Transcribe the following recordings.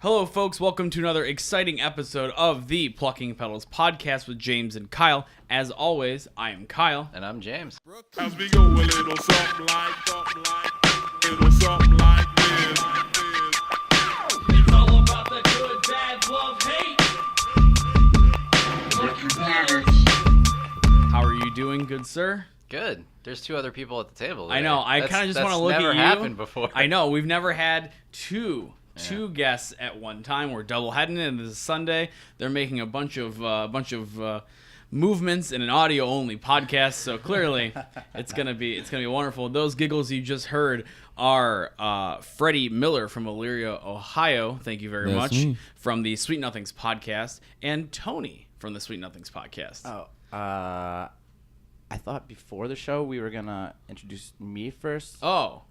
Hello, folks. Welcome to another exciting episode of the Plucking Petals podcast with James and Kyle. As always, I am Kyle. And I'm James. As we go a little something like this. It's all about the good, bad, love, hate. How are you doing, good sir? Good. There's two other people at the table today. I know. I kind of just want to look at you. That's never happened before. I know. We've never had two guests at one time. We're double heading it, and this is Sunday. They're making a bunch of movements in an audio only podcast. So clearly, it's gonna be wonderful. Those giggles you just heard are Freddie Miller from Elyria, Ohio. Thank you very much. Me. From the Sweet Nothings podcast, and Tony from the Sweet Nothings podcast. I thought before the show we were gonna introduce me first. Oh.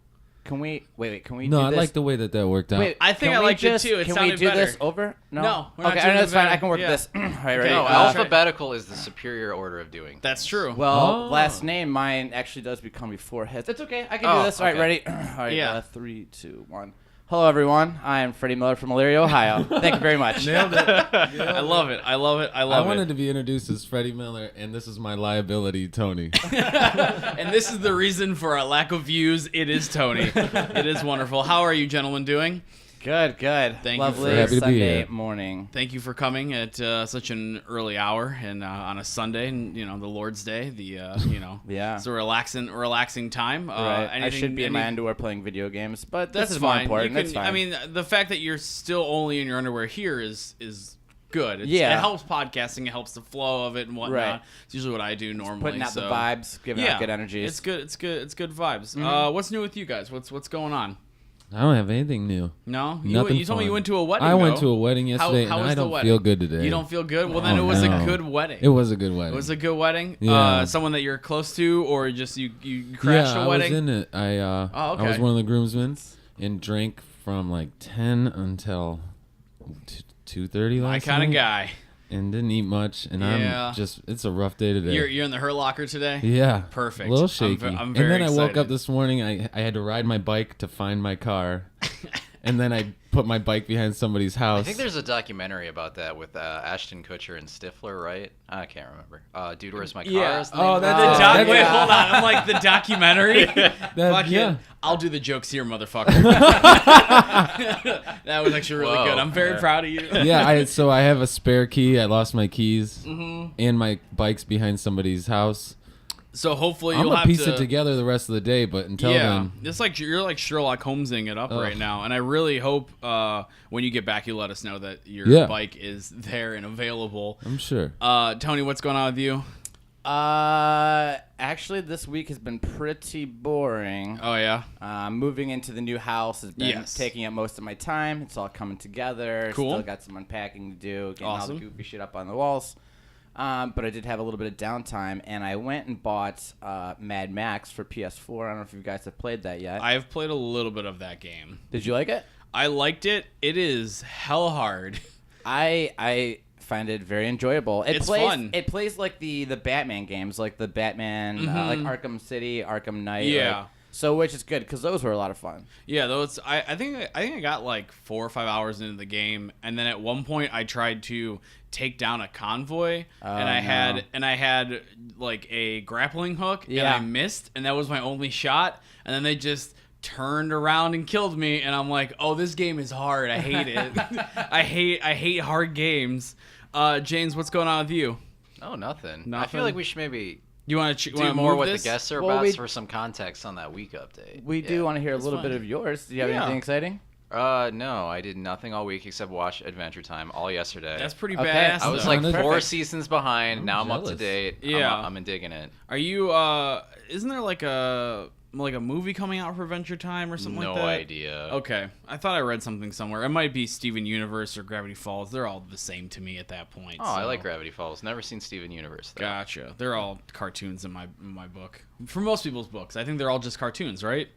Can we wait? Can we? Oh, do I this? like the way that worked out. I think I liked it too. It Can sounded we do better. this over? No, we're not okay, doing that's it fine. better. I can work Yeah. this. All right, ready? Okay. No, I'll alphabetical is the superior order of doing. That's true. Well, last name mine actually does become before his. That's okay. I can do this. All right, okay. ready? All right. Yeah. 3, 2, 1. Hello, everyone. I am Freddie Miller from Elyria, Ohio. Thank you very much. Nailed it. I love it. I wanted to be introduced as Freddie Miller, and this is my liability, Tony. And this is the reason for our lack of views. It is Tony. It is wonderful. How are you gentlemen doing? Good. Thank you Lovely for- Happy to be Sunday here. morning. Thank you for coming at such an early hour and on a Sunday, and the Lord's Day. Yeah. It's a relaxing time. Right. I should be in my any- underwear playing video games, but That's this is more fine. important. You That's can- fine. I mean, the fact that you're still only in your underwear here is good. Yeah. It helps podcasting. It helps the flow of it and whatnot. Right. It's usually what I do normally. putting out so. the vibes, giving out good energies. It's good. It's good vibes. What's new with you guys? What's going on? I don't have anything new. No, Nothing you told me you fun. went to a wedding. I went though. to a wedding yesterday, how and was I the don't wedding? feel good today. You don't feel good? Well, then it was no. a good wedding. It was a good wedding. It was a good wedding. Yeah. Someone that you're close to, or just you crashed yeah, a wedding. I was in it. I okay. I was one of the groomsmen and drank from like 10 until 2:30 My last kind of night, guy. and didn't eat much. And Yeah. I'm just, it's a rough day today. You're in the Hurt Locker today. Yeah. Perfect. A little I'm shaky. I'm very and then I woke excited. up this morning. I had to ride my bike to find my car. And then I put my bike behind somebody's house. I think there's a documentary about that with Ashton Kutcher and Stifler, right? I can't remember. Dude, Where's My Car? Yeah. is the name of The it? doc. Oh, Wait, yeah. hold on. I'm like the documentary. Fuck yeah. it. I'll do the jokes here, motherfucker. That was actually really Whoa. good. I'm very proud of you. Yeah, I have a spare key. I lost my keys, Mm-hmm. and my bike's behind somebody's house. So hopefully I'm you'll gonna have piece to it together the rest of the day, but until then, it's like you're like Sherlock Holmesing it up Ugh. right now, and I really hope when you get back, you let us know that your bike is there and available. I'm sure. Tony, what's going on with you? Actually, this week has been pretty boring. Oh yeah, Moving into the new house has been Yes. taking up most of my time. It's all coming together. Cool. Still got some unpacking to do, getting all Awesome. the goofy shit up on the walls. But I did have a little bit of downtime, and I went and bought Mad Max for PS4. I don't know if you guys have played that yet. I have played a little bit of that game. Did you like it? I liked it. It is hell hard. I find it very enjoyable. It's fun. It plays like the Batman games, like the Batman, like Arkham City, Arkham Knight. Yeah. like- so which is good because those were a lot of fun. Yeah, though I think I got like 4 or 5 hours into the game, and then at one point I tried to take down a convoy, and I had like a grappling hook, and Yeah. I missed, and that was my only shot, and then they just turned around and killed me, and I'm like, oh, this game is hard. I hate it. I hate hard games. James, what's going on with you? Oh, nothing. I Nothing? feel like we should maybe You want to do more move what this? the guests are Well, about we- for some context on that week update. We do want to hear a little fine. bit of yours. Do you have Yeah. anything exciting? No, I did nothing all week except watch Adventure Time all yesterday. That's pretty Okay. badass. I was though. like Sounded 4 perfect. seasons behind. I'm Now I'm up to jealous. date. Yeah. I'm digging it. Are you? Isn't there like a movie coming out for Adventure Time or something No like that? idea. Okay, I thought I read something somewhere. It might be Steven Universe or Gravity Falls. They're all the same to me at that point. Oh, I so- like Gravity Falls. Never seen Steven Universe though. Gotcha. They're all cartoons in my book. For most people's books, I think they're all just cartoons, right?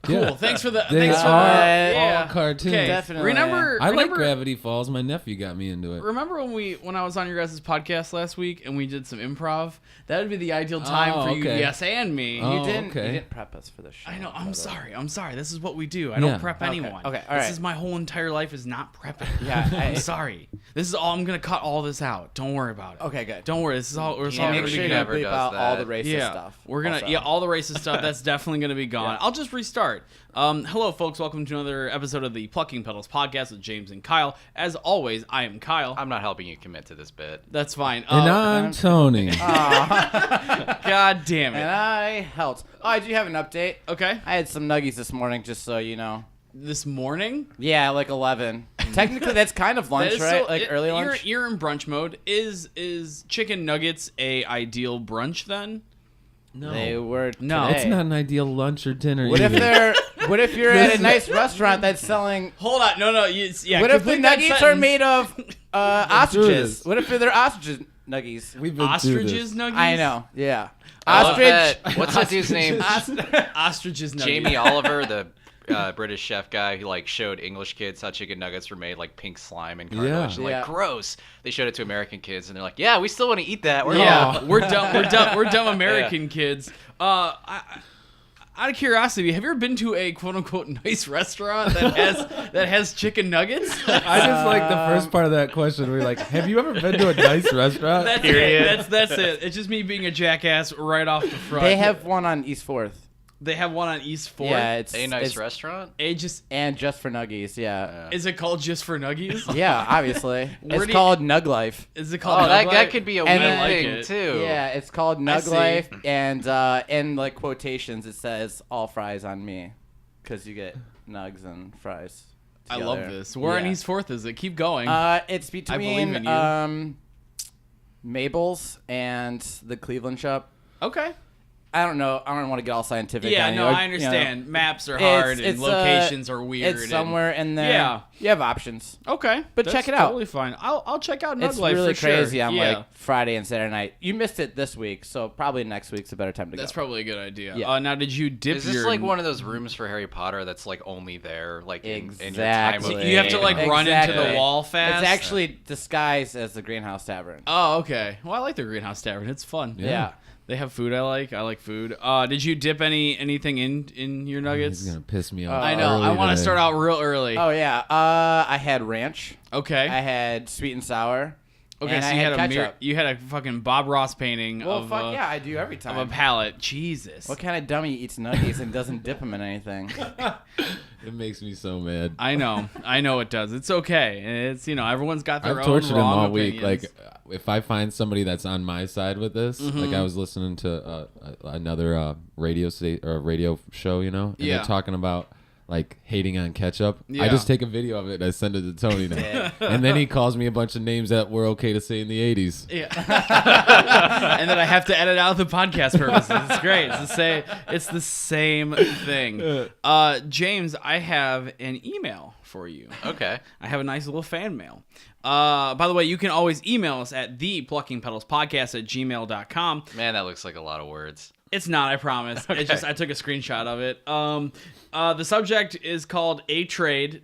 Cool. Yeah. Thanks for the. They Thanks for are yeah. all cartoons. Okay. Definitely. Remember? I like remember, Gravity Falls. My nephew got me into it. Remember when I was on your guys' podcast last week and we did some improv? That would be the ideal time Oh, for you, okay. yes, and me. Oh, You didn't okay. prep us for the show. I know. by I'm the way. sorry. I'm sorry. This is what we do. I Yeah. don't prep anyone. Okay, all This right. is my whole entire life is not prepping. Yeah, I'm sorry. This is all. I'm gonna cut all this out. Don't worry about it. Okay, good. Don't worry. This is all. It's Yeah, all Make gonna sure be you good. never bleep does out all the that. racist stuff. We're gonna also. all the racist stuff. That's definitely gonna be gone. Yeah. I'll just restart. Hello, folks. Welcome to another episode of the Plucking Petals podcast with James and Kyle. As always, I am Kyle. I'm not helping you commit to this bit. That's fine. And I'm Tony. God damn And it. I helped. Oh, I do have an update. Okay. I had some nuggies this morning, just so you know. This morning. Yeah, like 11. Technically, that's kind of lunch, That is right? so- Like early you're- lunch. You're in brunch mode. Is chicken nuggets a ideal brunch then? No. They were. No. today. It's not an ideal lunch or dinner What if either. they're? What if you're at a nice restaurant that's selling? Hold on. No. Yeah. What if the complete that nuggies are sentence. made of do ostriches? this. What if they're ostriches nuggies? We've been through Ostriches this. nuggies? I know. Yeah. I love Ostrich. that- What's that dude's name? Ostriches nuggets. Jamie Oliver, the British chef guy who like showed English kids how chicken nuggets were made, like pink slime and cartilage. Yeah. And, like Yeah. gross. They showed it to American kids, and they're like, "Yeah, we still want to eat that." We're Yeah, we're dumb. We're dumb American kids. Out of curiosity, have you ever been to a quote unquote nice restaurant that has chicken nuggets? I just like the first part of that question. We're like, have you ever been to a nice restaurant? That's it. That's it. It's just me being a jackass right off the front. They have one on East 4th. They have one on East 4th. Yeah, it's a nice it's, restaurant. It just and just for nuggies. Yeah. is it called just for nuggies? Yeah, obviously. Where It's do you- called Nug Life. Is it called? Oh, that Nugget? could be a And weird I like thing it. too. Yeah, it's called I Nug see. Life, and in like quotations it says "all fries on me," because you get nugs and fries. I love together. this. Where on Yeah. East 4th is it? Keep going. It's believe between in you. Mabel's and the Cleveland shop. Okay. I don't know. I don't want to get all scientific. Yeah, on no, you. I understand. Maps are hard and locations are weird. It's somewhere in there. Yeah. You have options. Okay, But that's check it out. Totally fine. I'll check out Nug It's Life really for crazy sure. on Yeah. like Friday and Saturday night. You missed it this week, so probably next week's a better time to That's go. probably a good idea. Yeah. Now, did you dip Is this your? like one of those rooms for Harry Potter that's like only there, like in your time Exactly. of You have to like run into the Exactly. wall fast. It's actually disguised as the Greenhouse Tavern. Oh, okay. Well, I like the Greenhouse Tavern. It's fun. Yeah. They have food I like. I like food. Did you dip anything in your nuggets? He's gonna piss me off. I know. I early want to today. start out real early. Oh yeah. I had ranch. Okay. I had sweet and sour. Okay. and So I you had ketchup. you had a fucking Bob Ross painting Well, of fuck yeah, I do every of time. a palette. Jesus. What kind of dummy eats nuggies and doesn't dip them in anything? It makes me so mad. I know it does. It's okay. It's everyone's got their I've own tortured him wrong all week. opinions. Like, if I find somebody that's on my side with this, like I was listening to another radio show, and Yeah. they're talking about like hating on ketchup. Yeah. I just take a video of it and I send it to Tony now, and then he calls me a bunch of names that were okay to say in the '80s. Yeah. And then I have to edit out the podcast purposes. It's great. It's the same thing. James, I have an email for you. Okay. I have a nice little fan mail. By the way, you can always email us at thepluckingpetalspodcast@gmail.com. Man, that looks like a lot of words. It's not, I promise. It's just I took a screenshot of it. The subject is called A Trade ...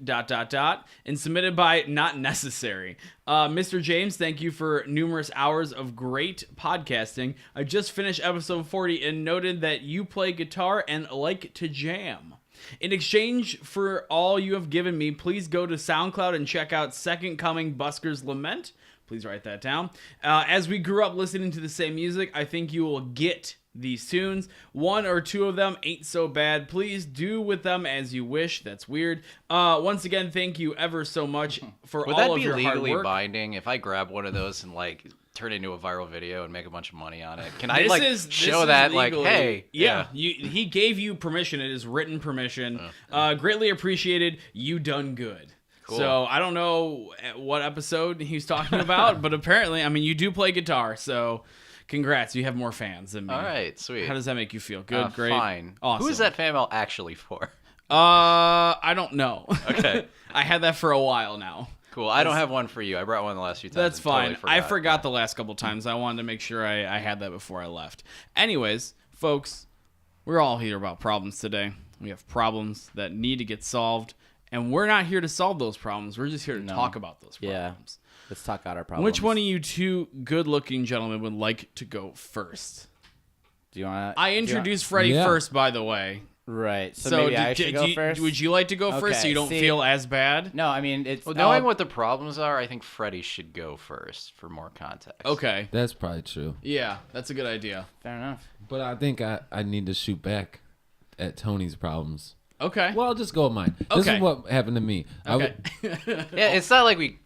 and submitted by Not Necessary. Mr. James, thank you for numerous hours of great podcasting. I just finished episode 40 and noted that you play guitar and like to jam. In exchange for all you have given me, please go to SoundCloud and check out Second Coming Busker's Lament. Please write that down. As we grew up listening to the same music, I think you will get these tunes. One or two of them ain't so bad. Please do with them as you wish. That's weird. Once again, thank you ever so much for Would all that of be your hard legally work. binding if I grab one of those and like turn it into a viral video and make a bunch of money on it? Can This I is show that legally- like, hey, yeah, he gave you permission. It is written permission. Greatly appreciated. You done good. Cool. So I don't know what episode he's talking about, but apparently, I mean, you do play guitar, so congrats. You have more fans than me. All right, sweet. How does that make you feel? Good, great, Fine. awesome. Who is that fan mail actually for? I don't know. Okay. I had that for a while now. Cool. I don't have one for you. I brought one the last few times. That's and fine. Totally I forgot the last couple times. I wanted to make sure I had that before I left. Anyways, folks, we're all here about problems today. We have problems that need to get solved, and we're not here to solve those problems. We're just here to talk about those problems. Let's talk out our problems. Which one of you two good-looking gentlemen would like to go first? Do you want? I introduced Freddie first, by the way. Right. So maybe I should go first. Would you like to go first so you don't feel as bad? No, I mean it's. Well, knowing what the problems are, I think Freddie should go first for more context. Okay. That's probably true. Yeah, that's a good idea. Fair enough. But I think I need to shoot back at Tony's problems. Okay. Well, I'll just go with mine. This is what happened to me. Okay. Yeah, it's not like we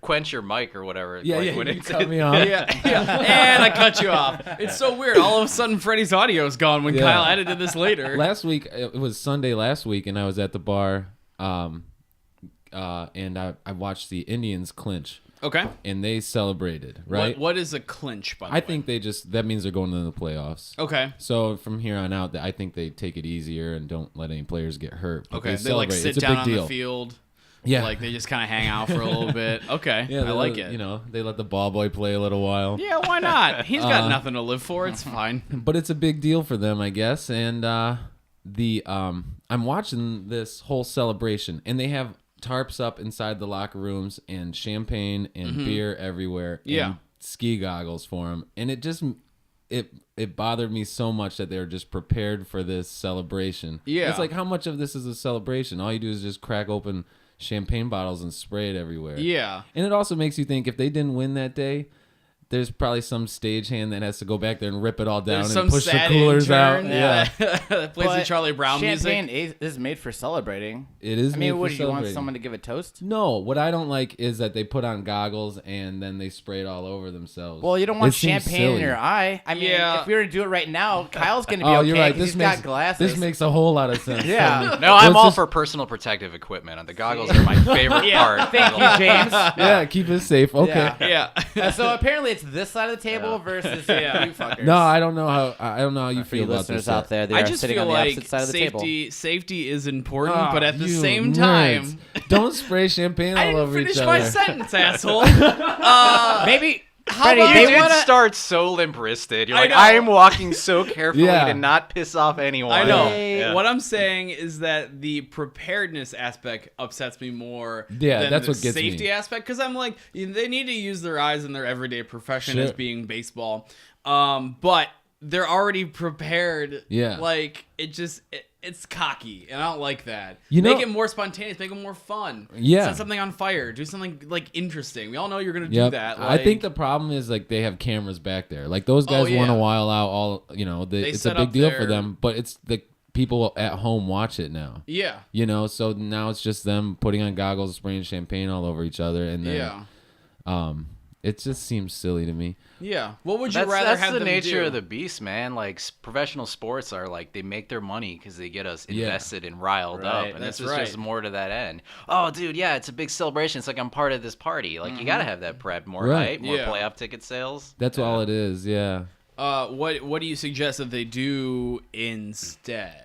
quench your mic or whatever. Yeah, like yeah, when you it's cut me off. And I cut you off. It's so weird. All of a sudden, Freddie's audio is gone when Kyle edited this later. Last week, it was Sunday last week, and I was at the bar, and I watched the Indians clinch. Okay. And they celebrated, right? What is a clinch, by the way? I think that means they're going to the playoffs. Okay. So from here on out, I think they take it easier and don't let any players get hurt. But Okay. They celebrate. like sit It's a down big on deal. the field. Yeah. Like they just kind of hang out for a little bit. Okay. Yeah, I like it. You know, they let the ball boy play a little while. Yeah, why not? He's got nothing to live for. It's fine. But it's a big deal for them, I guess. And I'm watching this whole celebration, and they have tarps up inside the locker rooms and champagne and beer everywhere. Yeah. And ski goggles for them, and it bothered me so much that they were just prepared for this celebration. Yeah. It's like, how much of this is a celebration? All you do is just crack open champagne bottles and spray it everywhere. Yeah. And it also makes you think, if they didn't win that day, there's probably some stagehand that has to go back there and rip it all down There's and some push the sad coolers out. intern Yeah. that plays the Charlie Brown champagne music. is made for celebrating. It is. I mean, made what for do you want celebrating. someone to give a toast? No, what I don't like is that they put on goggles and then they spray it all over themselves. Well, you don't want It seems champagne in silly. your eye. I mean, Yeah. if we were to do it right now, Kyle's going to be Oh, okay you're right. because he's got glasses. This makes a whole lot of sense. Yeah. No, I'm Let's all just- for personal protective equipment. The goggles are my favorite part. Thank you, James. Yeah, keep it safe. Okay. Yeah. Yeah. So apparently it's this side of the table versus you fuckers. No, I don't know how you For feel you about listeners this. out there, they I are just sitting feel on the like opposite side of the table. safety is important, Oh, but at the you same nerds. time, don't spray champagne I all didn't over each finish other. my sentence, asshole. Maybe How Freddie, about they You they wanna- did start so limp-wristed. You're I like, know. I am walking so carefully Yeah. to not piss off anyone. I know. Yeah. What I'm saying is that the preparedness aspect upsets me more Yeah, than that's the what gets me. safety aspect, because I'm like, they need to use their eyes in their everyday profession as Sure. being baseball. But they're already prepared. Yeah. Like, it's cocky, and I don't like that. You make know- it more spontaneous, make it more fun. Yeah. Set something on fire. Do something, like, interesting. We all know you're going to Yep. do that. I Like, think the problem is, like, they have cameras back there. Like, those guys yeah. want to while out all, it's a set big up deal their- for them, but it's the people at home watch it now. Yeah. So now it's just them putting on goggles, spraying champagne all over each other, and then it just seems silly to me. Yeah. What would you That's, rather that's have the them nature do? of the beast, man. Like professional sports are like they make their money because they get us invested and riled up, Right, and that's this is just right. more to that end. Oh, dude, yeah, it's a big celebration. It's like I'm part of this party. Like you gotta have that prep, more Right. hype, more Yeah. playoff ticket sales. That's all it is. Yeah. What do you suggest that they do instead?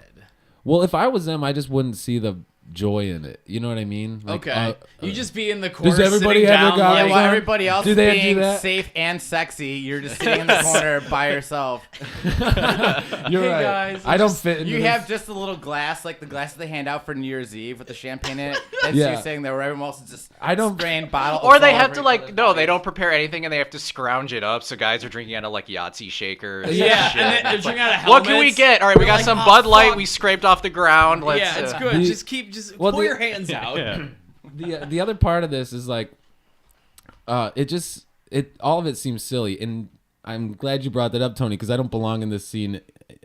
Well, if I was them, I just wouldn't see the joy in it. You know what I mean? Like, Okay. You just be in the corner. does everybody sitting have their down, goggles Yeah, like, while on? everybody else Do is they do being that? safe and sexy, you're just sitting in the corner by yourself. You're Hey, right. guys, I don't fit into You this. have just a little glass, like the glass they hand out for New Year's Eve with the champagne in it. That's Yeah. you saying there where everyone else is just I don't- spraying bottles. Or they all have over to each like other's no, they bodies. don't prepare anything and they have to scrounge it up. So guys are drinking out of like Yahtzee shakers. and Yeah, shit. and they're drinking out of What can we helmets. get? All right, we We're got like, some "Oh, Bud Light fuck." we scraped off the ground. Let's, Yeah, it's good. The- Just well, pull the- your hands out. the other part of this is like all of it seems silly, and I'm glad you brought that up, Tony, because I don't belong in this scene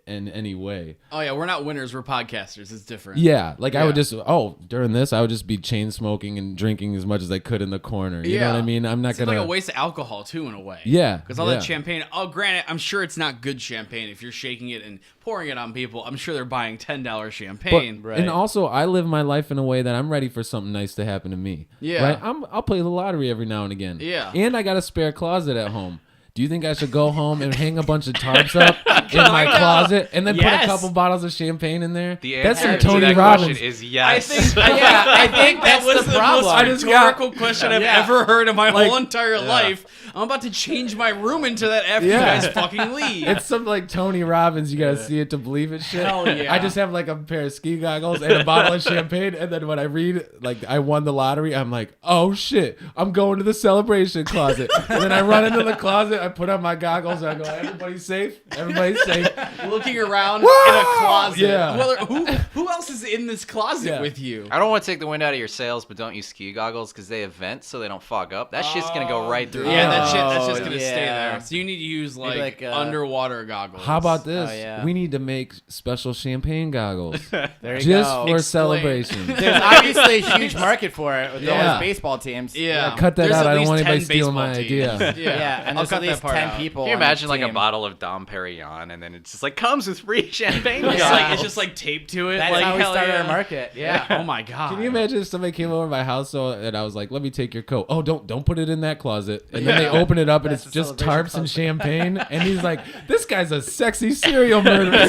in any way. Oh yeah, we're not winners. We're podcasters. It's different. Yeah, like I would Yeah. just during this I would just be chain smoking and drinking as much as I could in the corner. You know what I mean? I'm not Seems gonna like a waste of alcohol too, in a way. Yeah, Because all yeah. that champagne. Oh, granted, I'm sure it's not good champagne. If you're shaking it and pouring it on people, I'm sure they're buying $10 champagne. But, and also, I live my life in a way that I'm ready for something nice to happen to me. Yeah. Right? I'll play the lottery every now and again. Yeah. And I got a spare closet at home. do you think I should go home and hang a bunch of tarps up in my closet and then put Yes. a couple bottles of champagne in there? The That's answer some to Tony that Robbins. question is yes. I think That that's was the the problem. most rhetorical question I've ever heard in my whole entire yeah. life. I'm about to change my room into that after Yeah. you guys fucking leave. It's some like Tony Robbins, you gotta see it to believe it shit. Hell yeah. I just have like a pair of ski goggles and a bottle of champagne, and then when I read like I won the lottery, I'm like, oh shit, I'm going to the celebration closet. And then I run into the closet, I put on my goggles, and I go, everybody's safe? Everybody's safe. Looking around in a closet. Yeah. Well, who else is in this closet Yeah. with you? I don't want to take the wind out of your sails, but don't use ski goggles because they have vents so they don't fog up. That shit's gonna go right through. Yeah, them. that's just gonna yeah. stay there. So you need to use like, underwater goggles. How about this? Oh, yeah. We need to make special champagne goggles There you just go. for Explain. celebration. There's obviously a huge market for it with all Yeah. those baseball teams. Yeah, Cut that There's out. at I don't least want anybody 10 stealing my baseball idea. teams. Yeah, and I'll there's cut at least that part 10 out. people. Can you on each imagine like a team. bottle of Dom Perignon and then it's just like comes with free champagne? It's Yeah. like it's just like taped to it. That's like how we hell started yeah. our market. Yeah. Oh my god. Can you imagine if somebody came over to my house and I was like, "Let me take your coat." Oh, don't put it in that closet. And then they open it up and That's it's the just celebration tarps and champagne. And he's like, "This guy's a sexy serial murderer."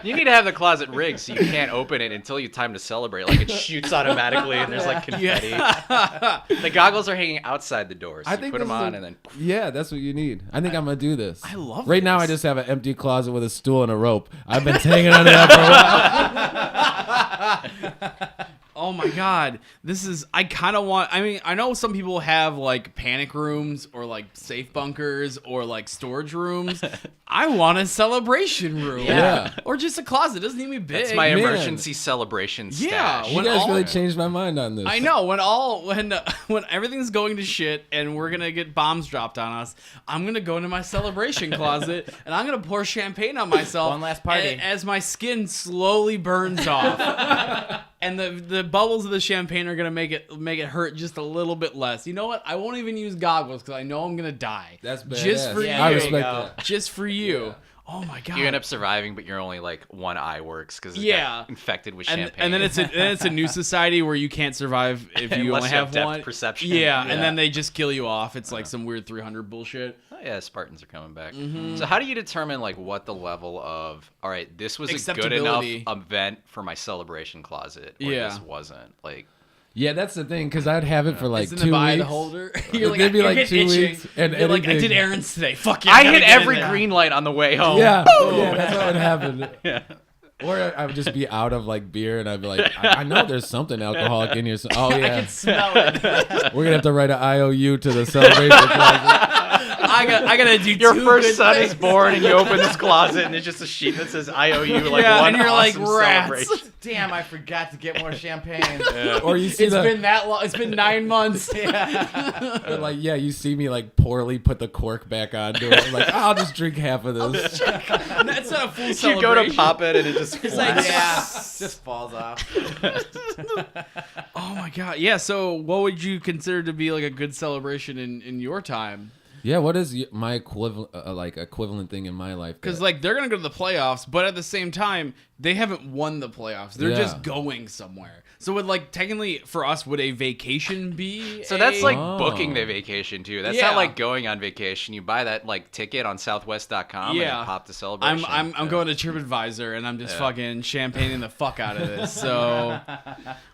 You need to have the closet rigged so you can't open it until you time to celebrate. Like it shoots automatically and there's like confetti. The goggles are hanging outside the door, so I you think put them this is on a- and then. Yeah, that's what you need. I think I'm gonna do this. I love Right now, I this. just have an empty closet with a stool and a rope. I've been hanging on to that for a while. Oh my god. This is I kind of want I mean, I know some people have like panic rooms or like safe bunkers or like storage rooms. I want a celebration room. Yeah. Or just a closet. It doesn't need to be big. It's my Man. emergency celebration Yeah, stash. You when guys all- really changed my mind on this. I know when everything's going to shit and we're gonna get bombs dropped on us, I'm gonna go into my celebration closet and I'm gonna pour champagne on myself. One last party. as my skin slowly burns off, and the bubbles of the champagne are gonna make it hurt just a little bit less. You know what? I won't even use goggles because I know I'm gonna die. That's badass. Just for Yeah, you. I there you respect go. that. Just for you. Oh my god. You end up surviving, but you're only like one eye works because Yeah. got infected with and, champagne. and then it's a new society where you can't survive if you Unless only you have have depth one perception. Yeah, Yeah. and then they just kill you off. It's like some weird 300 bullshit. Oh, yeah, Spartans are coming back. Mm-hmm. So how do you determine like what the level of all right? This was a good enough Acceptability. event for my celebration closet. Or Yeah. this wasn't like. Yeah, that's the thing, because I'd have it for like Isn't 2 it by weeks. the holder? It'd be like you're 2 itching. weeks, and You're like, I anything- did errands today. Fuck yeah. I gotta hit get in every there. green light on the way home. Yeah, yeah, that's what would happen. Yeah. Or I would just be out of like beer, and I'd be like, I know there's something alcoholic in here. So, oh I yeah, can smell it. we're gonna have to write an IOU to the celebration closet. I gotta do Your two first good son things. is born, and you open this closet, and it's just a sheet that says IOU, like Yeah, one and you're like, awesome rats. celebration. Damn, I forgot to get more champagne. Or you see It's been that long. It's been 9 months. or like yeah, you see me like poorly put the cork back onto it. I'm like, I'll just drink half of this. That's not a full You celebration. go to pop it, and it just It's like, flies. Yeah, just falls off. oh my god. Yeah. So, what would you consider to be like a good celebration in your time? Yeah, what is my equivalent equivalent thing in my life? Because like they're gonna go to the playoffs, but at the same time they haven't won the playoffs. They're Yeah. just going somewhere. So would like technically for us would a vacation be? So that's like Oh. booking the vacation too. That's Yeah. not like going on vacation. You buy that like ticket on Southwest.com Yeah. and pop the celebration. I'm going to TripAdvisor and I'm just fucking champagning the fuck out of this. So,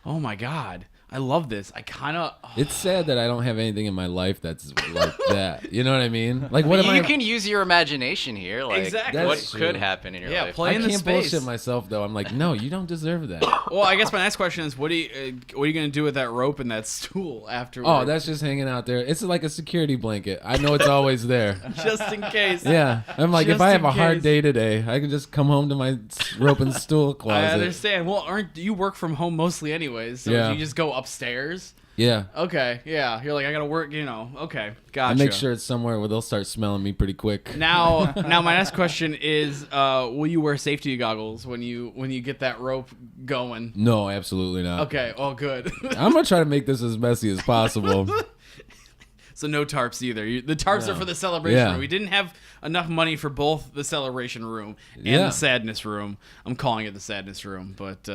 oh my god, I love this. I kind of. It's sad that I don't have anything in my life that's like that. You know what I mean? Like, what am You I? can use your imagination here. Like, Exactly. what That's could true. happen in your Yeah, life? play I in the can't space. bullshit myself though. I'm like, no, you don't deserve that. Well, I guess my next question is, what are you gonna do with that rope and that stool afterwards? Oh, that's just hanging out there. It's like a security blanket. I know it's always there. just in case. Yeah, I'm like, if Just I have in a hard case. day today, I can just come home to my rope and stool I closet. understand. Well, aren't you work from home mostly anyways? So Yeah. you just go upstairs? Yeah, Okay, yeah. You're like, I gotta work. Okay, gotcha. I make sure it's somewhere where they'll start smelling me pretty quick. Now, my next question is, will you wear safety goggles when you get that rope going? No, absolutely not. Okay, oh good. I'm gonna try to make this as messy as possible. So no tarps either. The tarps are for the celebration Yeah. room. We didn't have enough money for both the celebration room and Yeah. the sadness room. I'm calling it the sadness room, but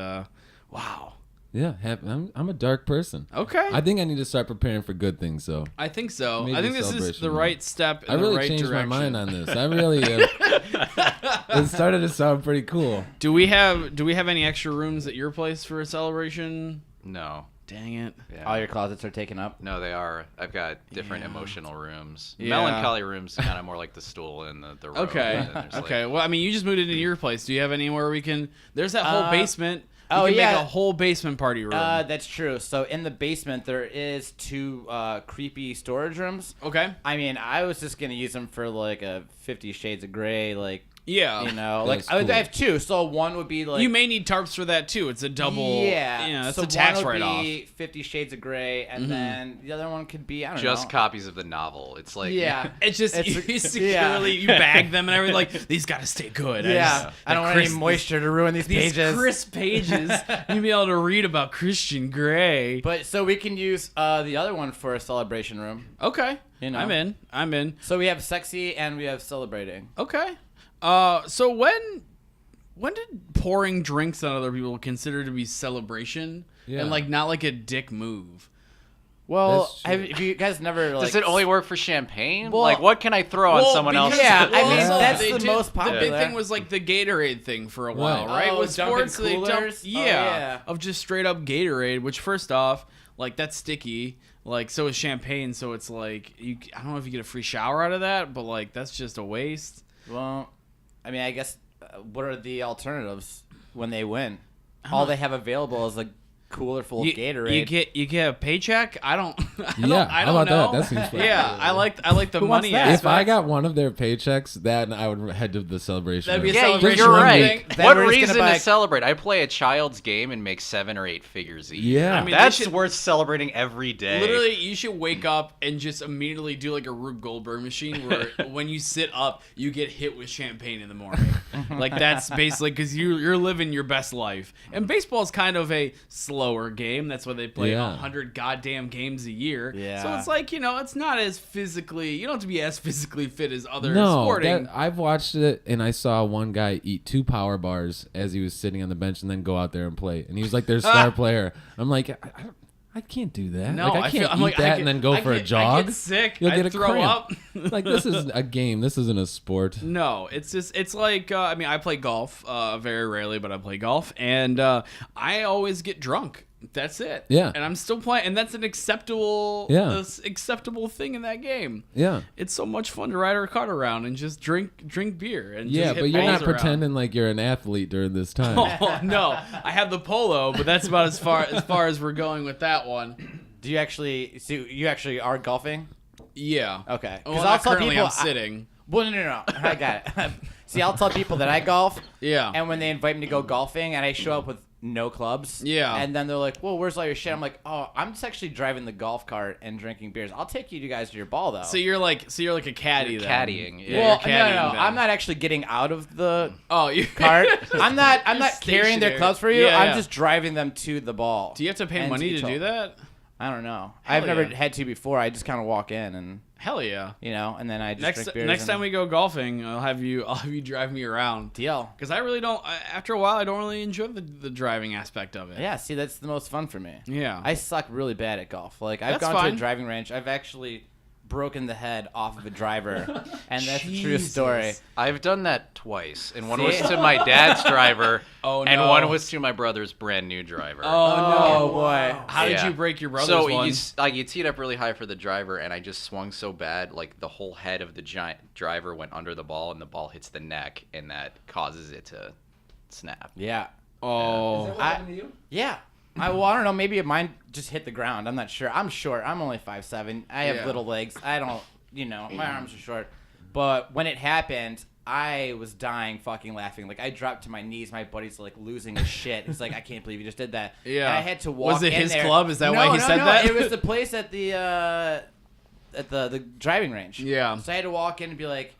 wow. Yeah, I'm a dark person. Okay. I think I need to start preparing for good things, though. I think so. Maybe I think this is celebration the room. right step in I really the right changed direction. my mind on this. I really it started to sound pretty cool. Do we have any extra rooms at your place for a celebration? No. Dang it. Yeah. All your closets are taken up. No, they are. I've got different Yeah. emotional rooms. Yeah. Melancholy rooms, kind of more like the stool and the robe. Okay. And there's, like, Okay. Well, I mean, you just moved into your place. Do you have anywhere we can? There's that whole basement. We oh, can yeah. make a whole basement party room. That's true. So in the basement, there is 2 creepy storage rooms. Okay. I mean, I was just gonna use them for like a 50 Shades of Grey, like Yeah. you know, That's like cool. I have 2. So one would be like You may need tarps for that too. It's a double. Yeah, Yeah. That's so a tax one would write-off. be 50 Shades of Grey, and then the other one could be I don't just know. copies of the novel. It's like Yeah. It's just It's- you securely you bag them and everything. Like these got to stay good. Yeah, I don't want any moisture to ruin these These pages. crisp pages. You'll be able to read about Christian Grey. But so we can use the other one for a celebration room. Okay. You know. I'm in. So we have sexy and we have celebrating. Okay. So when did pouring drinks on other people consider to be celebration Yeah. and like not like a dick move? Well, That's true. have you guys never like? Does it only work for champagne? Well- like, what can I throw on someone else? yeah, I mean, also, that's they the did- most The big popular. thing was like the Gatorade thing for a while, Right. right? Oh, With dumping sports, they dump, coolers? Oh, yeah, yeah. of just straight up Gatorade. Which first off, like that's sticky. Like so is champagne. So it's like I don't know if you get a free shower out of that, but like that's just a waste. Well, I mean, I guess what are the alternatives when they win? All they have available is a cooler full of Gatorade. You get a paycheck. I don't. I don't how about know. that? That seems fun. Yeah, I like the Who wants money that? aspect. If I got one of their paychecks, then I would head to the celebration. That'd be a room. Yeah, celebration you're room right. thing. Then What we're just gonna reason buy- to celebrate? I play a child's game and make 7 or 8 figures each. Yeah. I mean, That's they should- worth celebrating every day. Literally, you should wake up and just immediately do like a Rube Goldberg machine where when you sit up, you get hit with champagne in the morning. Like that's basically because you're living your best life. And baseball is kind of a slower game. That's why they play Yeah. 100 goddamn games a year. Yeah. So it's like, it's not as physically. You don't have to be as physically fit as other No, sporting. I've watched it, and I saw one guy eat 2 power bars as he was sitting on the bench, and then go out there and play. And he was like their star player. I'm like, I can't do that. No, like, I can't I'm eat like, that and then go for a I jog. get sick. You'll I get a throw cramp. up. Like, this is a game. This isn't a sport. No, it's like I mean I play golf very rarely, but I play golf, and I always get drunk. That's it. Yeah. And I'm still playing, and that's an acceptable acceptable thing in that game. Yeah. It's so much fun to ride our cart around and just drink beer and Yeah, just hit but you're balls not around. pretending like you're an athlete during this time. Oh no, I have the polo, but that's about as far as we're going with that one. Do you actually? So you actually are golfing? Yeah. Okay. Well, I'll not tell currently people I'm sitting. Well, no. I got it. See, I'll tell people that I golf. Yeah. And when they invite me to go golfing, and I show up with no clubs. Yeah. And then they're like, "Well, where's all your shit?" I'm like, "Oh, I'm just actually driving the golf cart and drinking beers. I'll take you guys to your ball, though." So you're like a caddy You're then. caddying. Yeah. well, you're caddying no. then. I'm not actually getting out of the Oh, you cart. I'm not You're carrying their stationary. clubs for you. Yeah, I'm yeah. just driving them to the ball. Do you have to pay and money each to do hole. that? I don't know. Hell I've never yeah. had to before. I just kind of walk in and Hell yeah. and then I just drink beers. Next and time we go golfing, I'll have you drive me around. deal. Because I really don't. After a while, I don't really enjoy the driving aspect of it. Yeah, see, that's the most fun for me. Yeah. I suck really bad at golf. Like, I've That's gone to fine. a driving range. I've actually broken the head off of a driver, and that's a true Jesus. story. I've done that twice, and one See? was to my dad's driver, Oh, and no. one was to my brother's brand new driver. Oh, boy. How did Yeah. you break your brother's So one? you teed up really high for the driver, and I just swung so bad, like the whole head of the giant driver went under the ball, and the ball hits the neck, and that causes it to snap. Yeah. Oh. Yeah. I don't know. Maybe mine just hit the ground. I'm not sure. I'm short. I'm only 5'7". I have Yeah. little legs. I don't, my arms are short. But when it happened, I was dying fucking laughing. Like, I dropped to my knees. My buddy's like losing his shit. He's like, I can't believe you just did that. Yeah. And I had to walk Was it in his there. club? Is that No, why he no, said no. that? It was the place at the driving range. Yeah. So I had to walk in and be like,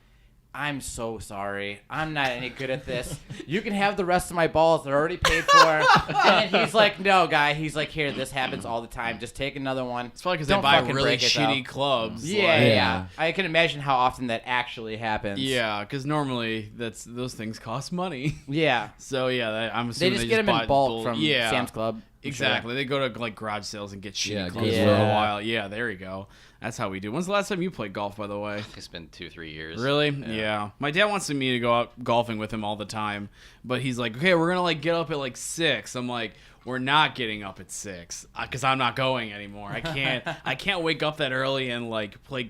I'm so sorry. I'm not any good at this. You can have the rest of my balls. They're already paid for. And he's like, no, guy. He's like, here, this happens all the time. Just take another one. It's probably because they Don't buy fucking really break it, shitty though. clubs. Yeah, like- yeah. I can imagine how often that actually happens. Yeah, because normally those things cost money. Yeah. So yeah, I'm They assuming just get them in bought bulk from yeah. Sam's Club. Exactly. They go to like garage sales and get shitty clubs Goodwill. for a while. Yeah, there you go. That's how we do. When's the last time you played golf, by the way? It's been 2-3 years. Really? Yeah. My dad wants me to go out golfing with him all the time, but he's like, okay, we're gonna like get up at like 6. I'm like, we're not getting up at 6 because I'm not going anymore. I can't wake up that early and like play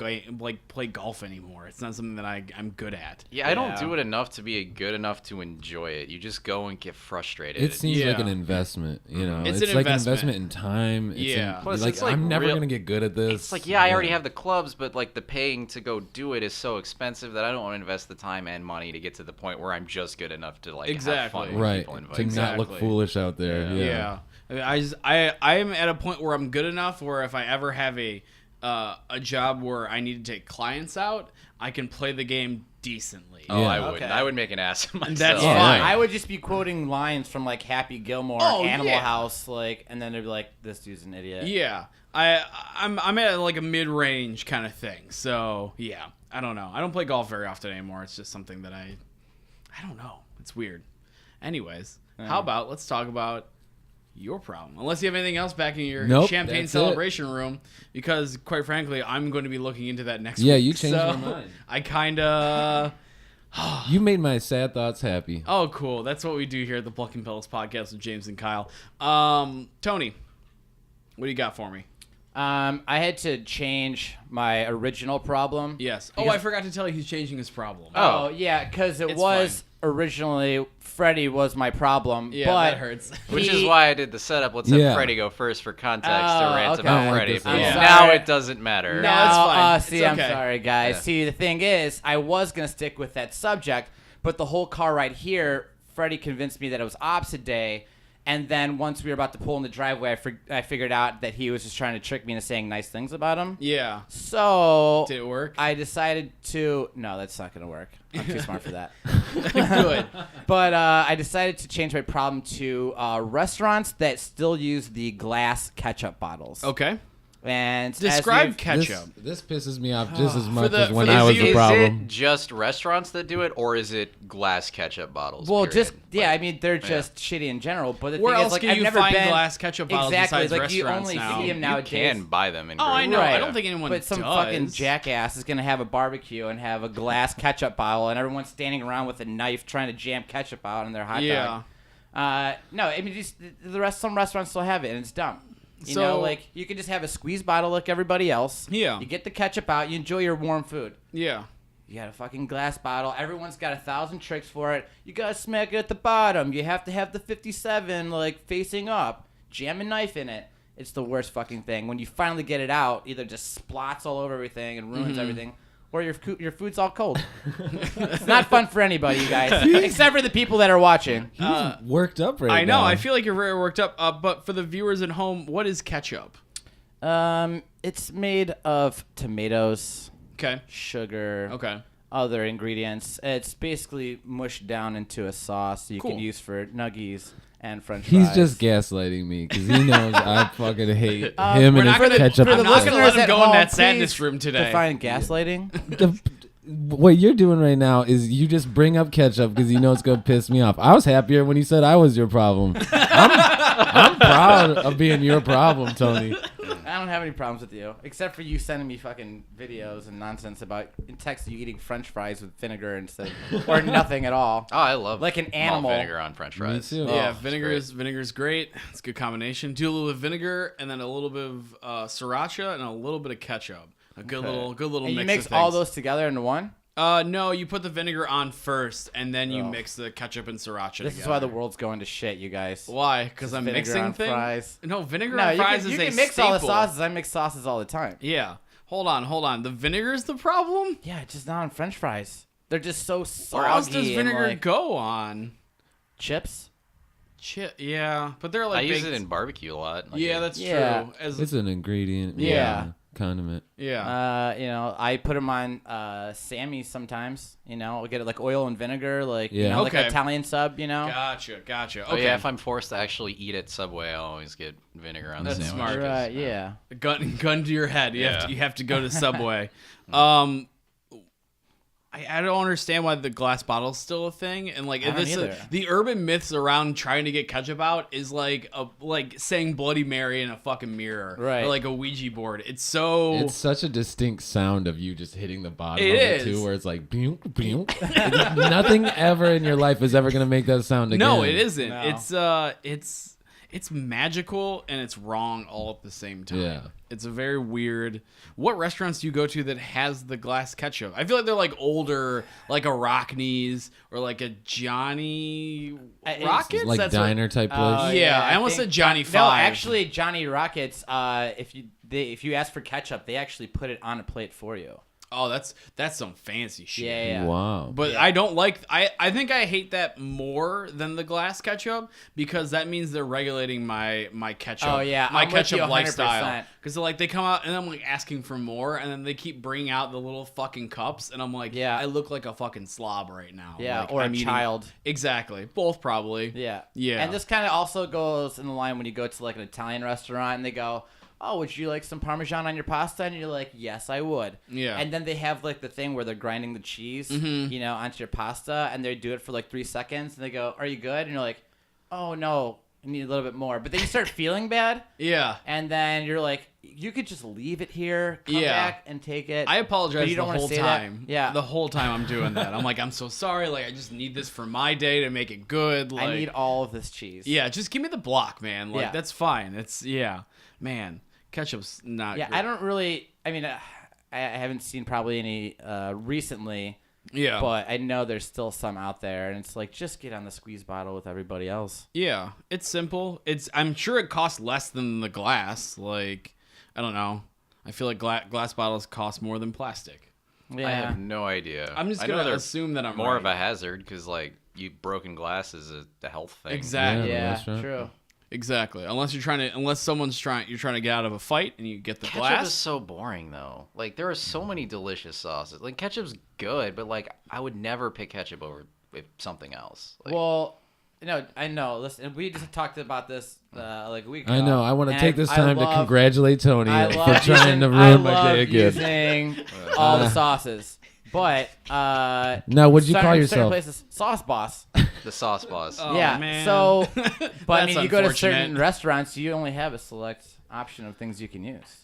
golf anymore. It's not something that I'm good at. Yeah, I don't do it enough to be good enough to enjoy it. You just go and get frustrated. It seems like Yeah. an investment, you know. It's It's an like investment. an investment in time. Yeah. Plus, like, it's like I'm never real- gonna get good at this. It's like, yeah, I already have the clubs, but like the paying to go do it is so expensive that I don't want to invest the time and money to get to the point where I'm just good enough to like have Exactly. fun with right people to invite. not look Exactly. foolish out there. Yeah. I mean, I am at a point where I'm good enough where if I ever have a job where I need to take clients out, I can play the game decently. Oh, Yeah. I wouldn't. Okay. I would make an ass of myself. That's Yeah, fine. I would just be quoting lines from like Happy Gilmore, Oh, Animal yeah. House, like, and then they'd be like, "This dude's an idiot." Yeah, I'm at like a mid-range kind of thing. So yeah, I don't know. I don't play golf very often anymore. It's just something that I don't know. It's weird. Anyways, how about let's talk about your problem. Unless you have anything else back in your Nope, champagne that's celebration room, because quite frankly, I'm going to be looking into that next Yeah, week. you changed so my mind. I kind of. You made my sad thoughts happy. Oh, cool. That's what we do here at the Plucking Petals podcast with James and Kyle. Tony, what do you got for me? I had to change my original problem. Yes. Oh, I forgot to tell you he's changing his problem. Oh, yeah, because it It's was originally Freddie was my problem. Yeah, but that hurts. Which he- is why I did the setup. Let's Yeah. have Freddie go first for context to Oh, rant okay. about I like Freddie. this But a lot. now Sorry. it doesn't matter. No, it's fine. See, It's I'm okay. sorry, guys. Yeah. See, the thing is, I was going to stick with that subject, but the whole car ride here, Freddie convinced me that it was opposite day. And then once we were about to pull in the driveway, I figured out that he was just trying to trick me into saying nice things about him. Yeah. So Did it work? I decided to. No, that's not going to work. I'm too smart for that. Good. But I decided to change my problem to restaurants that still use the glass ketchup bottles. Okay. And as Describe we've- ketchup. This pisses me off just as For much the- as when for the I was Is the problem. it just restaurants that do it, or is it glass ketchup bottles? Well, period? just yeah, Like, I mean they're just shitty in general. But the Where thing else is, like, can I've you never find been glass ketchup bottles exactly besides like you restaurants only now? see them you nowadays. can buy them in Oh, I know. Korea. I don't think anyone But some does. fucking jackass is gonna have a barbecue and have a glass ketchup bottle, and everyone's standing around with a knife trying to jam ketchup out in their hot Yeah. dog. No, I mean just some restaurants still have it, and it's dumb. You So- know, like you can just have a squeeze bottle like everybody else. Yeah. You get the ketchup out, you enjoy your warm food. Yeah. You got a fucking glass bottle. Everyone's got 1,000 tricks for it. You gotta smack it at the bottom. You have to have the 57 like facing up. Jam a knife in it. It's the worst fucking thing. When you finally get it out, either just splots all over everything and ruins everything, or your food's all cold. It's not fun for anybody, you guys, except for the people that are watching. He's worked up right now. I know. I feel like you're very worked up. But for the viewers at home, what is ketchup? It's made of tomatoes, Okay. sugar, Okay. other ingredients. It's basically mushed down into a sauce you Cool. can use for nuggies and French He's fries. just gaslighting me because he knows I fucking hate him we're and not his gonna- ketchup. For the I'm not gonna let listeners him at go in home, that sadness please room today. Define gaslighting. What you're doing right now is you just bring up ketchup because you know it's gonna piss me off. I was happier when he said I was your problem. I'm proud of being your problem, Tony. I don't have any problems with you, except for you sending me fucking videos and nonsense about in text you eating French fries with vinegar instead, or nothing at all. Oh, I love Like an malt animal. vinegar on French Me fries. too. Yeah, it's vinegar's great. It's a good combination. Do a little bit of vinegar and then a little bit of sriracha and a little bit of ketchup. A good little And mix you mix of all things. those together into one. No, you put the vinegar on first and then you Oh. mix the ketchup and sriracha This together. is why the world's going to shit, you guys. Why? Because I'm vinegar mixing on things. fries. No, vinegar No, on you fries can, is you a can mix staple. all the sauces. I mix sauces all the time. Yeah. Hold on. The vinegar's the problem. Yeah, just not on French fries. They're just so soggy. Where else does and, vinegar like, go on? chips? Yeah, but they're like I use baked- it in barbecue a lot. Like, Yeah, that's Yeah. true. As It's an ingredient. Yeah. Condiment. yeah. You know, I put them on Sammy's sometimes. You know, I'll get it like oil and vinegar, like you Yeah. know, like Okay. an Italian sub. You know, Gotcha. Oh Okay. yeah, if I'm forced to actually eat at Subway, I always get vinegar on That's the sandwich. smart. right? Yeah. gun to your head. You Yeah. have to go to Subway. I don't understand why the glass bottle is still a thing, and like I don't this, either. the urban myths around trying to get ketchup out is like saying Bloody Mary in a fucking mirror, Right. Or like a Ouija board. It's so It's such a distinct sound of you just hitting the bottom It of it is. too, where it's like boom, boom. Nothing ever in your life is ever gonna make that sound again. no, it isn't. No. It's magical and it's wrong all at the same time. Yeah. It's a very weird. What restaurants do you go to that has the glass ketchup? I feel like they're like older, like a Rockneys or like a Johnny It's Rockets. Like That's diner type place. Yeah, I almost think said Johnny No, Five. actually, Johnny Rockets. If you ask for ketchup, they actually put it on a plate for you. Oh, that's some fancy shit. Yeah. Wow. But I don't like. I think I hate that more than the glass ketchup because that means they're regulating my ketchup. Oh, yeah, my I'm with you ketchup 100%. lifestyle. Because like they come out and I'm like asking for more, and then they keep bringing out the little fucking cups, and I'm like, Yeah. I look like a fucking slob right now. Yeah, Like, or I'm a eating- child. Exactly, both probably. Yeah. Yeah. And this kind of also goes in the line when you go to like an Italian restaurant and they go, "Oh, would you like some Parmesan on your pasta?" And you're like, "Yes, I would." Yeah. And then they have like the thing where they're grinding the cheese, onto your pasta, and they do it for like 3 seconds, and they go, "Are you good?" And you're like, "Oh no, I need a little bit more." But then you start feeling bad, Yeah. and then you're like, "You could just leave it here, come Yeah. back and take it." I But apologize you don't the wanna whole say that. time. Yeah. The whole time I'm doing that. I'm like, I'm so sorry. Like, I just need this for my day to make it good. Like, I need all of this cheese. Yeah, just give me the block, man. Like, Yeah. that's fine. Man, ketchup's not Yeah, great. I don't really. I mean, I haven't seen probably any recently. Yeah. But I know there's still some out there, and it's like, just get on the squeeze bottle with everybody else. Yeah, it's simple. I'm sure it costs less than the glass. Like, I don't know. I feel like glass bottles cost more than plastic. Yeah. I have no idea. I'm just I know gonna they're assume that I'm more right. of a hazard because like broken glass is a health thing. Exactly. Yeah. Yeah, restaurant. true. Exactly. Unless you're trying to get out of a fight and you get the Ketchup glass. is so boring though. Like there are so many delicious sauces. Like ketchup's good, but like I would never pick ketchup over something else. Like, Well, no, I know. Listen, we just talked about this like a week ago. I know. I want to and take this I time to love- congratulate Tony I for love trying to using- I ruin my love day again. using all the sauces. But Now, what'd you call certain yourself? places, Sauce Boss. the sauce boss. Oh, yeah. man. So, but I That's mean, you go to certain unfortunate. restaurants, you only have a select option of things you can use.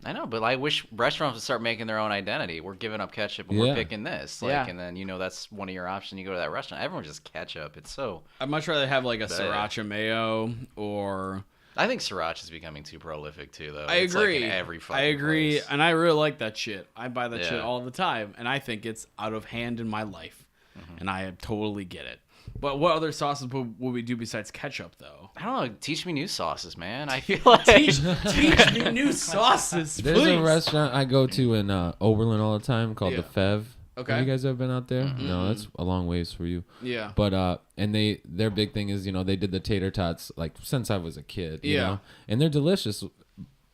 I know, but I wish restaurants would start making their own identity. We're giving up ketchup and we're Yeah. picking this. Like, Yeah. and then that's one of your options. You go to that restaurant, everyone just ketchup. It's so. I'd much rather have like a Bad. sriracha mayo or. I think sriracha is becoming too prolific too, though. I It's agree. Like in every fucking I agree, place. and I really like that shit. I buy that shit Yeah. all the time, and I think it's out of hand in my life, Mm-hmm. and I totally get it. But what other sauces would we do besides ketchup, though? I don't know. Teach me new sauces, man. I feel like Teach me new sauces, There's please. a restaurant I go to in Oberlin all the time called the Yeah. Fev. Okay. Have you guys ever been out there? No, that's a long ways for you. Yeah. But and their big thing is, they did the tater tots like since I was a kid, you Yeah. know. And they're delicious.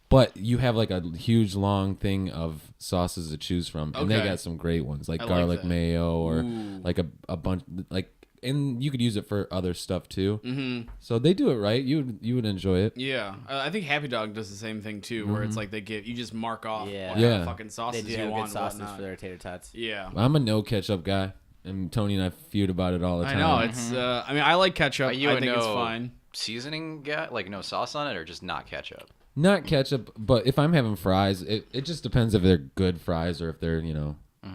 But you have like a huge long thing of sauces to choose from. And they Okay. got some great ones like I like garlic that. mayo or Ooh. like a bunch like, and you could use it for other stuff too. Mm-hmm. So they do it right. You would enjoy it. Yeah, I think Happy Dog does the same thing too, where it's like you just mark off Yeah. what Yeah. kind of fucking They sauces do you have want good sauces and whatnot. for their tater tots. Yeah. I'm a no ketchup guy. And Tony and I feud about it all the I time. know it's. I mean, I like ketchup. Are you I a think it's no fine. seasoning guy? Like no sauce on it, or just not ketchup? Not ketchup, but if I'm having fries, it just depends if they're good fries or if they're,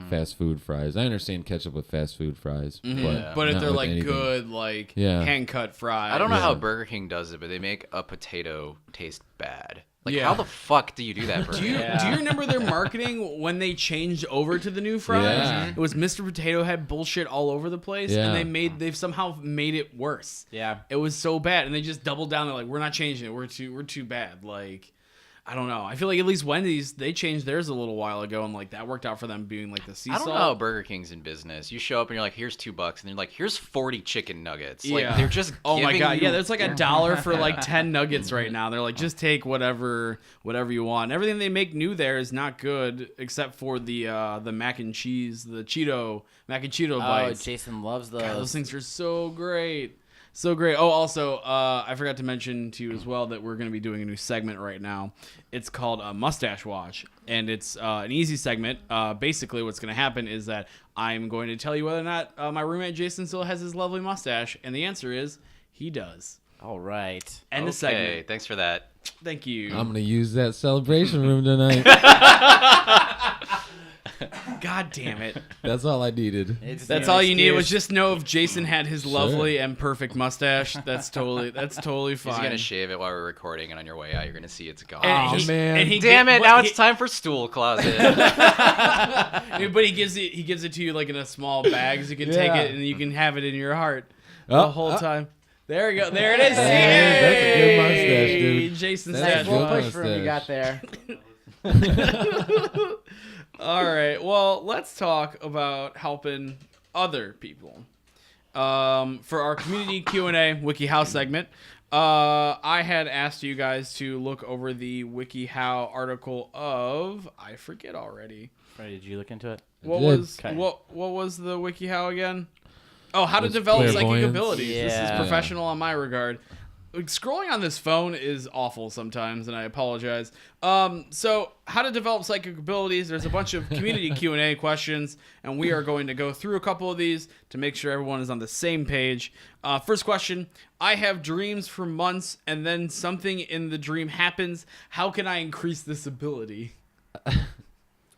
fast food fries. I understand ketchup with fast food fries, But if not they're with like anything. good, like Yeah. hand cut fries, I don't know Yeah. how Burger King does it, but they make a potato taste bad. Like, Yeah. how the fuck do you do that, Burger Do you, King? do you remember their marketing when they changed over to the new fries? Yeah. It was Mr. Potato Head bullshit all over the place, Yeah. and they've somehow made it worse. Yeah. It was so bad, and they just doubled down. They're like, we're not changing it. We're too bad. Like, I don't know. I feel like at least Wendy's, they changed theirs a little while ago, and like that worked out for them being like the sea I don't salt. know how Burger King's in business. You show up and you're like, here's $2, and they're like, here's 40 chicken nuggets. Yeah. Like, they're just Oh my giving god, you- yeah, there's like $1 for like 10 nuggets right now. They're like, just take whatever you want. Everything they make new there is not good except for the mac and cheese, the Cheeto mac and Cheeto Oh, bites. Jason loves those. God, those things are so great. So great. Oh, also, I forgot to mention to you as well that we're going to be doing a new segment right now. It's called Mustache Watch, and it's an easy segment. Basically, what's going to happen is that I'm going to tell you whether or not my roommate Jason still has his lovely mustache, and the answer is he does. All right. End the segment. Okay, thanks for that. Thank you. I'm gonna use that celebration room tonight. God damn it. That's all I needed. That's all you needed was just know if Jason had his lovely and perfect mustache. That's totally fine. He's gonna shave it while we're recording, and on your way out, you're gonna see it's gone. And man. And he Damn it! but Now he- it's time for stool closet. But he gives it to you like in a small bag, so you can take Yeah. it and you can have it in your heart Oh, the whole time. There we go. There it is. Hey, that's a good mustache, Yay! dude. Jason's That's Nice statue. little good push for him you got there. All right. Well, let's talk about helping other people. For our community Q&A WikiHow segment, I had asked you guys to look over the WikiHow article of I forget already. Freddie, did you look into it? What did. was Okay. what was the WikiHow again? Oh, how to It's develop psychic clairvoyance. abilities. This is Yeah. professional on my regard. Like, scrolling on this phone is awful sometimes, and I apologize. So how to develop psychic abilities? There's a bunch of community Q&A questions, and we are going to go through a couple of these to make sure everyone is on the same page. First question: I have dreams for months, and then something in the dream happens. How can I increase this ability?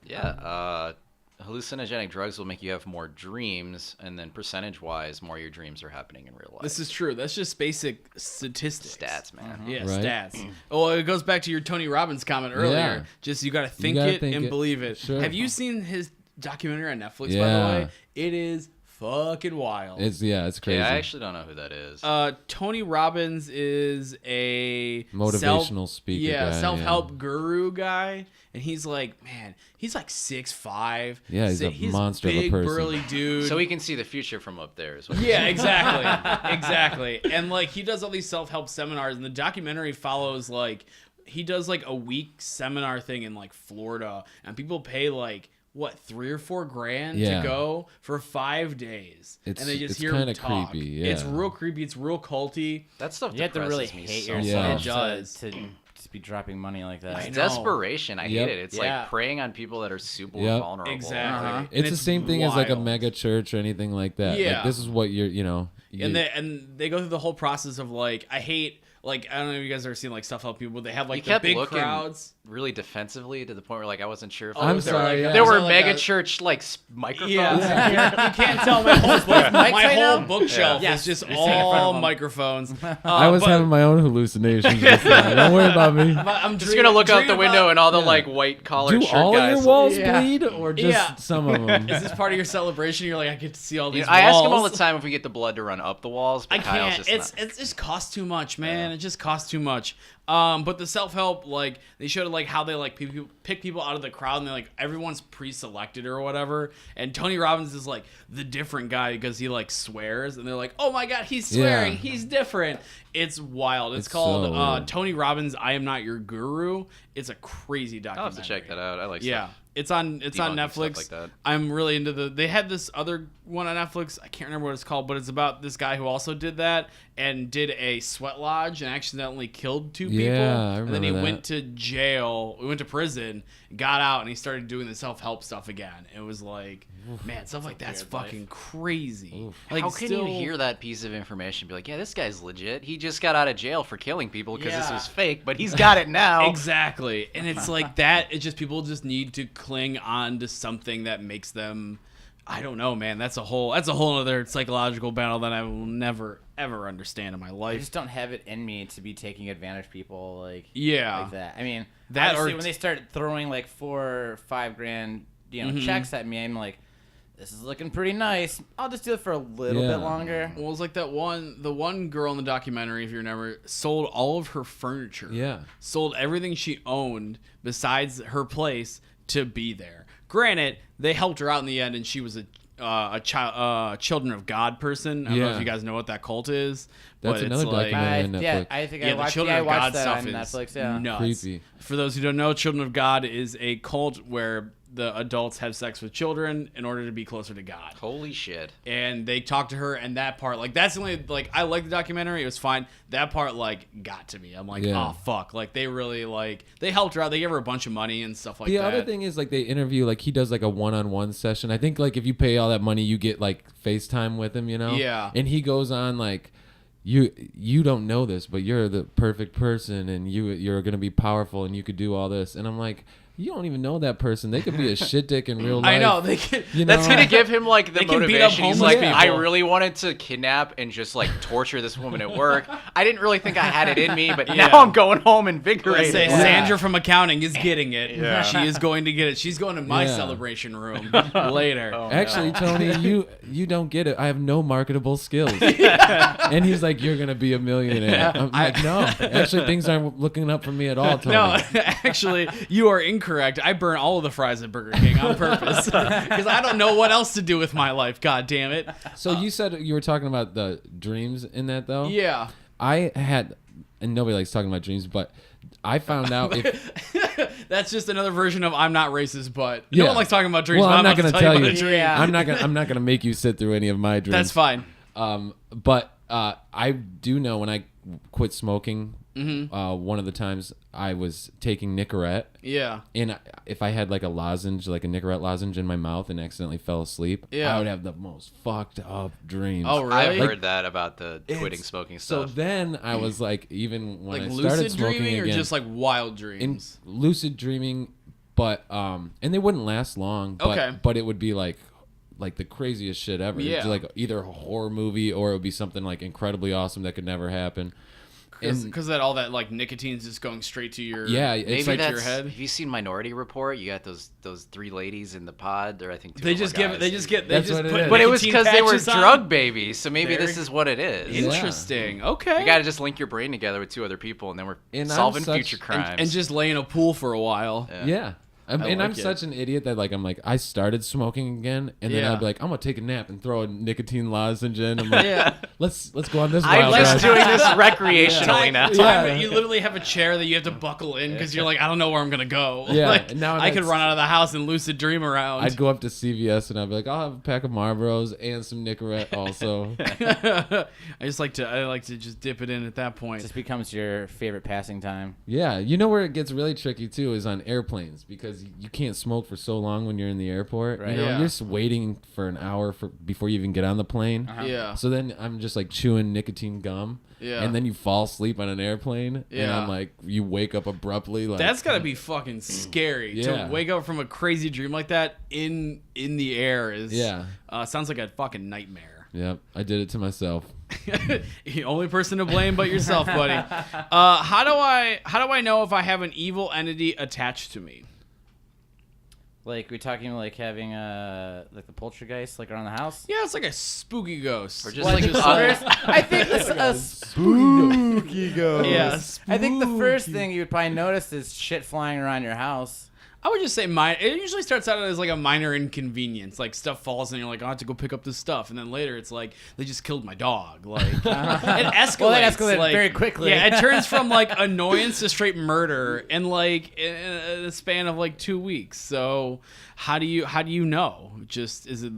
Yeah, hallucinogenic drugs will make you have more dreams, and then percentage-wise, more of your dreams are happening in real life. This is true. That's just basic statistics. stats, man. Yeah, Right. stats. Oh, it goes back to your Tony Robbins comment earlier. Yeah. Just you got to think gotta it think and it. believe it. Sure. Have you seen his documentary on Netflix? By the Yeah. way, it is fucking wild. It's crazy. Yeah, I actually don't know who that is. Tony Robbins is a Motivational speaker guy, self-help guru guy, and he's like 6'5". Yeah, he's a monster of a big, person. burly dude. So we can see the future from up there as well. Yeah, exactly. And like he does all these self-help seminars, and the documentary follows like he does like a week seminar thing in like Florida, and people pay like what, $3 or $4 grand Yeah. to go for 5 days, and they just it's hear him kinda talk. creepy, yeah. It's real creepy. It's real culty. That stuff You have to really depresses me hate so yourself Yeah. It does. to just be dropping money like that. I It's know. desperation. I Yep. hate it. It's Yeah. like preying on people that are super Yep. vulnerable. Exactly. Uh-huh. And It's the same thing as like a wild. mega church or anything like that. Yeah. Like, this is what you're, And they go through the whole process of like I don't know if you guys ever seen like self-help people. They have like He the kept big looking crowds. really defensively to the point where like I wasn't sure if I'm there were, sorry, yeah. there were So, like, mega a- church like microphones. Yeah, you can't tell my whole my right whole now? bookshelf Yeah. is just You're sitting in front of all them. microphones. I was but- having my own hallucinations. Just now. Don't worry about me. but I'm Just gonna look out the window and all the Yeah. like white collar Do shirt all guys. your walls Yeah. bleed or just Yeah. some of them? Is this part of your celebration? You're like, I get to see all You these know, I ask him all walls. the time if we get the blood to run up the walls. But I Kyle's can't. just It just costs too much, man. It just costs too much. But the self-help, like they showed like how they like pick people out of the crowd, and they like everyone's pre-selected or whatever. And Tony Robbins is like the different guy because he like swears, and they're like, oh my god, he's swearing, Yeah. he's different. It's wild. It's It's called so weird. Tony Robbins, I Am Not Your Guru. It's a crazy I'll documentary. have to check that out. I like Yeah, stuff. it's on debunking Netflix. stuff like that. I'm really into they had this other one on Netflix. I can't remember what it's called, but it's about this guy who also did that and did a sweat lodge and accidentally killed 2 people. Yeah, I and then he remember went to jail. We went to prison, got out, and he started doing the self-help stuff again. It was like, man, stuff like that's fucking crazy. Like, How can still, you hear that piece of information and be like, yeah, this guy's legit. He just got out of jail for killing people because this Yeah. was fake, but he's got it now. Exactly. And it's like that. It's just people just need to cling on to something that makes them. I don't know, man. That's a whole other psychological battle that I will never ever understand in my I life. just don't have it in me to be taking advantage of people like Yeah. that. I mean, That obviously or- when they start throwing like $4 or $5 grand, checks at me, I'm like, this is looking pretty nice. I'll just do it for a little Yeah. bit longer. Well, it's like the one girl in the documentary, if you remember, sold all of her furniture. Yeah. Sold everything she owned besides her place to be there. Granted, they helped her out in the end, and she was a Children of God person. I don't know Yeah. if you guys know what that cult is. That's but another it's like, documentary. on Yeah, Netflix. I think Yeah, I the watched, Children of watched God that stuff on is Netflix. Yeah. nuts. Creepy. For those who don't know, Children of God is a cult where the adults have sex with children in order to be closer to God. Holy shit. And they talk to her, and that part, like, that's the only, like, I like the documentary. It was fine. That part, like, got to me. I'm like, Yeah. oh, fuck. Like, they really, like, they helped her out. They gave her a bunch of money and stuff like The that. other thing is, like, they interview, like, he does, like, a one-on-one session. I think, like, if you pay all that money, you get, like, FaceTime with him, you know? Yeah. And he goes on, like, you don't know this, but you're the perfect person, and you're going to be powerful, and you could do all this. And I'm like, you don't even know that person. They could be a shit dick in real life. I know. They can, You know? That's gonna give him like the They can beat up motivation. He's homeless like, I people. really wanted to kidnap and just like torture this woman at work. I didn't really think I had it in me, but now I'm going home I invigorated. say Sandra from accounting is getting it. Yeah. She is going to get it. She's going to my Yeah. celebration room later. Actually, Tony, you don't get it. I have no marketable skills. And he's like, you're gonna be a millionaire. I'm like, no. Actually, things aren't looking up for me at all, Tony. No, actually, you are incorrect. I burn all of the fries at Burger King on purpose because I don't know what else to do with my life. God damn it. So you said you were talking about the dreams in that, though? Yeah. I had, and nobody likes talking about dreams, but I found out if That's just another version of I'm not racist, but Yeah. no one likes talking about dreams. Well, but I'm not going gonna to tell about you. a dream. Yeah. I'm not gonna make you sit through any of my dreams. That's fine. But I do know when I quit smoking, Mm-hmm. one of the times I was taking Nicorette, Yeah. and if I had like a lozenge, like a Nicorette lozenge in my mouth and accidentally fell asleep, Yeah. I would have the most fucked up dreams. Oh, really? I've heard that about the quitting It's- smoking So stuff. then I was like, even when Like I started lucid smoking dreaming or again, just like wild in dreams? lucid dreaming, but and they wouldn't last long. But, Okay. but it would be like the craziest shit ever. Yeah. It's like either a horror movie or it would be something like incredibly awesome that could never happen. Because that all that like nicotine's just going straight to your Yeah, Maybe it's right like to your that's. head. Have you seen Minority Report? You got those three ladies in the pod, or I think two They more just guys. give they just get they That's just what it put is. But it was nicotine because they were patches on. drug babies, so maybe Very this is what it is. Yeah. Interesting. Okay. You got to just link your brain together with two other people, and then we're And I'm solving such- future crimes. and just lay in a pool for a while. Yeah. And like I'm it. such an idiot that I'm like I started smoking again, and then Yeah. I'd be like I'm gonna take a nap and throw a nicotine lozenge in. I'm like, Yeah. let's go on this I'm wild just ride. doing this recreationally now. Yeah. You literally have a chair that you have to buckle in because you're like, I don't know where I'm gonna go. Yeah, Like, and now I could that's- run out of the house and lucid dream around. I'd go up to CVS and I'd be like, I'll have a pack of Marlboros and some Nicorette also. I like to just dip it in at that point. Just becomes your favorite passing time. Yeah, you know where it gets really tricky too is on airplanes because you can't smoke for so long when you're in the airport. Right. You know, Yeah. you're just waiting for an hour before you even get on the plane. Yeah. So then I'm just like chewing nicotine gum. Yeah. And then you fall asleep on an airplane. And Yeah. I'm like, you wake up abruptly. Like That's gotta be fucking scary Yeah. to wake up from a crazy dream like that in the air. Is Yeah. Sounds like a fucking nightmare. Yep, I did it to myself. The only person to blame but yourself, buddy. How do I know if I have an evil entity attached to me? Like we're talking like having like the poltergeist like around the house. Yeah, it's like a spooky ghost. Or just Well, I like think the other- first- I think Spooky ghost. Yeah, I think the first thing you would probably notice is shit flying around your house. I would just say it usually starts out as like a minor inconvenience, like stuff falls and you're like, I have to go pick up this stuff, and then later it's like they just killed my dog. Like it escalates. Well, that escalated like, very quickly. Yeah, it turns from like annoyance to straight murder in like in a span of like 2 weeks. So how do you know? Just is it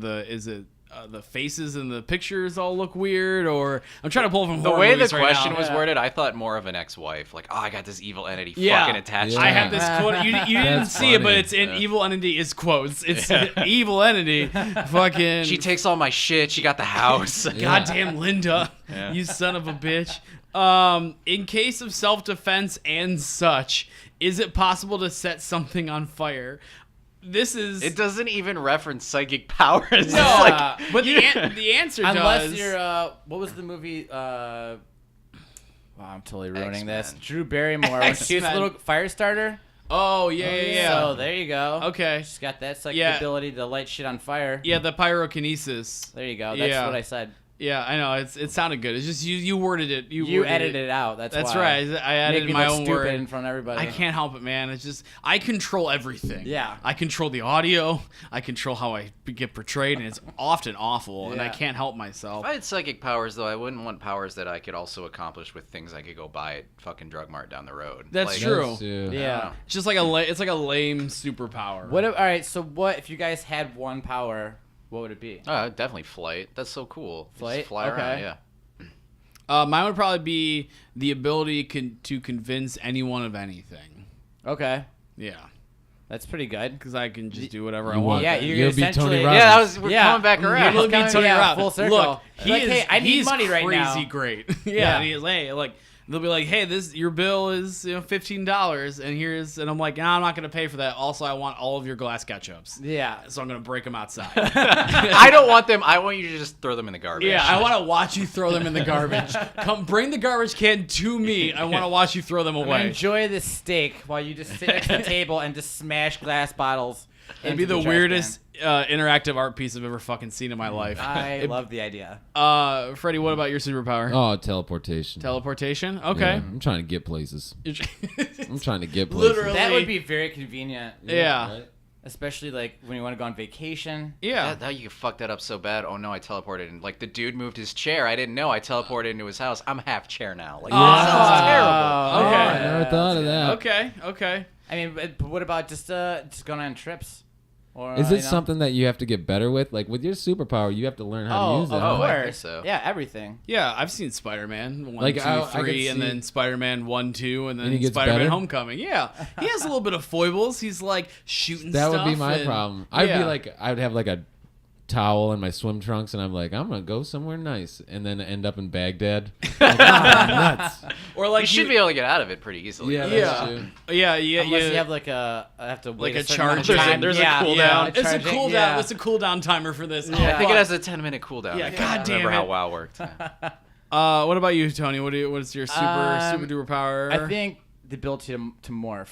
the faces in the pictures all look weird, or I'm trying to pull from The horror way the movies right question now. was worded, I thought more of an ex-wife. Like, oh, I got this evil entity Yeah. fucking attached Yeah. to I me. have this quote. You didn't That's see it, but funny. it's in evil entity is quotes. It's evil entity. Fucking She takes all my shit. She got the house. goddamn Linda, Yeah. you son of a bitch. In case of self-defense and such, is it possible to set something on fire? This is It doesn't even reference psychic powers. It's no, like, but the answer Unless does. you're what was the movie? Wow, I'm totally ruining this. X-Men. Drew Barrymore when she was a X-Men. little fire starter. oh yeah. So there you go. Okay. She's got that psychic Yeah. ability to light shit on fire. Yeah, the pyrokinesis. There you go. That's Yeah. what I said. Yeah, I know. It sounded good. It's just you worded it. You worded edited it out. That's That's why. right. I added Make me my look own stupid word. in front of everybody. I can't help it, man. It's just I control everything. Yeah. I control the audio. I control how I get portrayed, and it's often awful, and I Yeah. can't help myself. If I had psychic powers, though, I wouldn't want powers that I could also accomplish with things I could go buy at fucking Drug Mart down the road. That's Like, true. That's true. Yeah. It's just like it's like a lame superpower. All right. So what if you guys had one power? What would it be? Definitely flight. That's so cool. Just Flight? fly around, Okay. yeah. Mine would probably be the ability to convince anyone of anything. Okay. Yeah, That's pretty good. because I can just do whatever I You want. Yeah, want- you're You'll be essentially Tony Robbins. Yeah, we're Yeah. coming back around. He'll be Coming- Tony yeah, Robbins. full circle. Look, Like, hey, I need he's money right now. crazy great. yeah, Yeah. and he's hey, like they'll be like, hey, your bill is $15, and I'm like, nah, I'm not gonna pay for that. Also, I want all of your glass ketchups, Yeah. so I'm gonna break them outside. I don't want them. I want you to just throw them in the garbage. Yeah, I want to watch you throw them in the garbage. Come, bring the garbage can to me. I want to watch you throw them away. Enjoy this steak while you just sit next to the table and just smash glass bottles. It'd be into the trash weirdest interactive art piece I've ever fucking seen in my life. can. I love the idea. Freddie, what about your superpower? Oh, teleportation. Teleportation. Yeah, Okay. I'm trying to get places. I'm trying to get places. Literally. That would be very convenient. Yeah. Right? Especially like when you want to go on vacation. Yeah. That you fucked that up so bad. Oh no, I teleported and like the dude moved his chair. I didn't know. I teleported into his house. I'm half chair now. Like that sounds terrible. Okay. I never thought of that. Okay. Okay. I mean, but what about just going on trips? Or Is you it know? something that you have to get better with? Like with your superpower, you have to learn how to use it. Of Oh, I course. think so. Yeah, everything. Yeah, I've seen Spider-Man 1, Like, 2, I could 3, and see- then Spider-Man 1, 2, and And then he gets Spider-Man better? Homecoming. Yeah, he has a little bit of foibles. He's like shooting That stuff. would be my and- problem. I'd Yeah. be like, I'd have like a towel in my swim trunks, and I'm like, I'm gonna go somewhere nice, and then end up in Baghdad. Like, nuts. or like You should be able to get out of it pretty easily. Yeah, Yeah. that's true. yeah. Unless you have like I have to wait Like a certain amount of charger. time. There's a yeah, cooldown. yeah, It's a charging, cooldown. yeah. It's a cooldown timer for this. Yeah. I think it fuck. has a 10-minute cooldown. Yeah, I God damn remember how it. WoW worked. What about you, Tony? What's your super duper power? I think the ability to morph.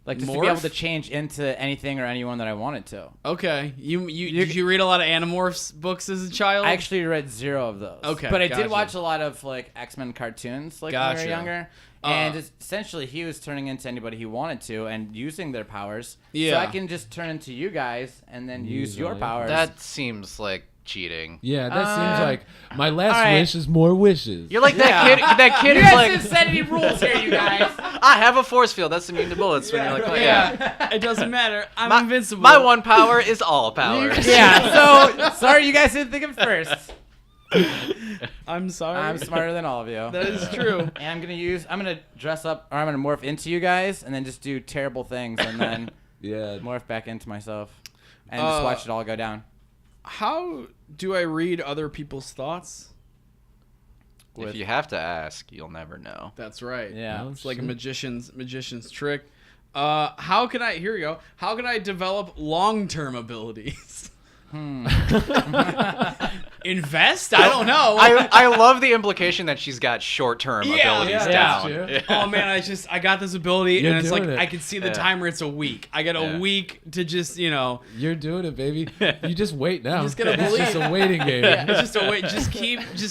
Like just to be Morph? able to change into anything or anyone that I wanted to. Okay. Did you read a lot of Animorphs books as a child? I actually read 0 of those. Okay, But I gotcha. did watch a lot of like X-Men cartoons like when we Gotcha. were younger. And essentially he was turning into anybody he wanted to and using their powers. So Yeah. I can just turn into you guys and then use Use your all your powers. That seems like cheating. Yeah, that seems like my last all right. wish is more wishes. You're like that kid. That kid you is guys like, didn't set any rules here, you guys. I have a force field. That's immune to bullets. When you're like, oh, yeah. It doesn't matter. I'm My, invincible. my one power is all powers. Yeah, so sorry you guys didn't think of it first. I'm sorry. I'm smarter than all of you. That is true. And I'm gonna dress up, or I'm gonna morph into you guys, and then just do terrible things, and then Yeah. morph back into myself, and just watch it all go down. How do I read other people's thoughts? If you have to ask, you'll never know. That's right. Yeah. Oh, It's like a shit. magician's trick. How can I? Here we go. How can I develop long-term abilities? Invest? I don't know. I love the implication that she's got short-term Yeah, abilities yeah, down. true. Yeah. Oh man, I got this ability, You're and it's like doing it. I can see the Yeah. timer. It's a week. I got a Yeah. week to just You're doing it, baby. You just wait now. just gotta It's just believe. a waiting game. It's just a wait. Just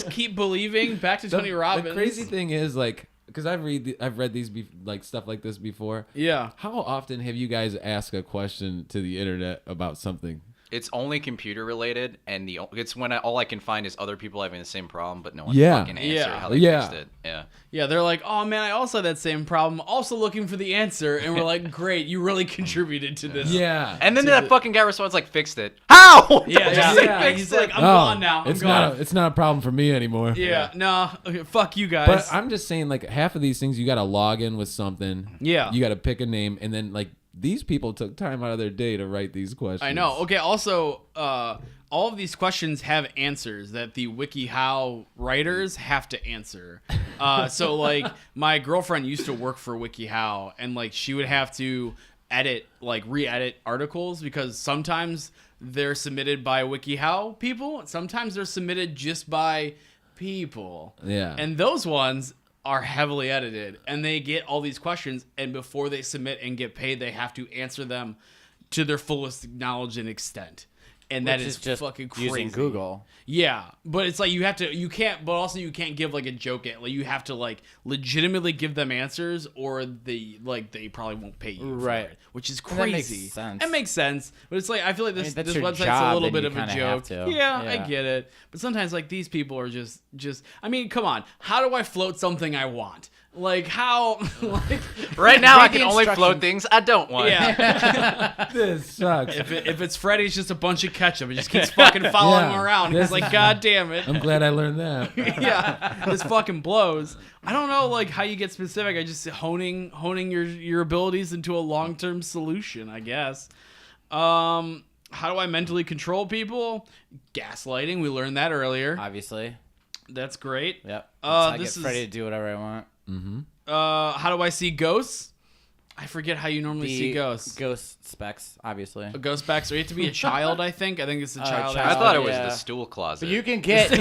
keep believing. Back to Tony Robbins. The crazy thing is, like, because I've read these like stuff like this before. Yeah. How often have you guys asked a question to the internet about something? It's only computer related, and it's when all I can find is other people having the same problem, but no one Yeah. fucking answered Yeah. how they Yeah. fixed it. Yeah. Yeah, they're like, oh man, I also had that same problem. Also looking for the answer, and we're like, great, you really contributed to this. Yeah. And then that fucking guy responds like, "Fixed it." How? Yeah, Just yeah. like, fixed He's it. like, I'm Oh, gone now. I'm it's gone. not a problem for me anymore. Yeah, no, okay, fuck you guys. But I'm just saying, like, half of these things you got to log in with something. Yeah. You got to pick a name, and then like these people took time out of their day to write these questions. I know. Okay, also, all of these questions have answers that the WikiHow writers have to answer. So, like, my girlfriend used to work for WikiHow, and, like, she would have to re-edit articles because sometimes they're submitted by WikiHow people, sometimes they're submitted just by people. Yeah. And those ones are heavily edited, and they get all these questions, and before they submit and get paid, they have to answer them to their fullest knowledge and extent. and that Which is just fucking crazy. using Google. Yeah, but it's like you can't, but also you can't give like a joke. Like you have to like legitimately give them answers, or they probably won't pay you. Right. For it, which is And that makes crazy. sense. It makes sense, but it's like I feel like this that's this your website's a job, little then bit you of a kinda joke. have to. Yeah, I Yeah. get it, but sometimes like these people are just. I mean, come on, how do I float something I want? Like how? Like Right now, I Read the can only float instructions. things I don't want. yeah. This sucks. If it's Freddie, it's just a bunch of ketchup. It just keeps fucking following him around. It's like, God damn it. I'm glad I learned that. Yeah, this fucking blows. I don't know like how you get specific. I just honing your abilities into a long-term solution, I guess. How do I mentally control people? Gaslighting. We learned that earlier. Obviously. That's great. Yep. I this get Freddie to do whatever I want. How do I see ghosts? I forget how you normally see The ghosts. Ghost specs, obviously. A ghost back, so you have to be a child, I think. I think it's a child. I thought it was Yeah. the stool closet. But you can get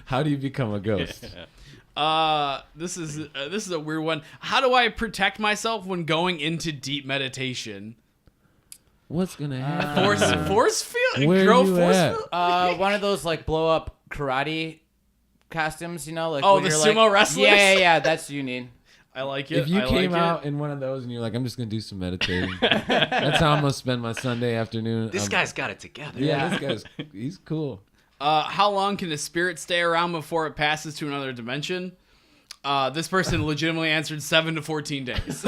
How do you become a ghost? This is a weird one. How do I protect myself when going into deep meditation? What's gonna happen? Force field? Where Grow you force at? field? one of those like blow up karate costumes, you know, like Oh, when the you're, sumo like, wrestlers? Yeah, that's you need. I like it. If you I came like out it. in one of those and you're like, I'm just gonna do some meditating. That's how I'm gonna spend my Sunday afternoon. This guy's got it together. Yeah, this he's cool. How long can a spirit stay around before it passes to another dimension? This person legitimately answered 7 to 14 days.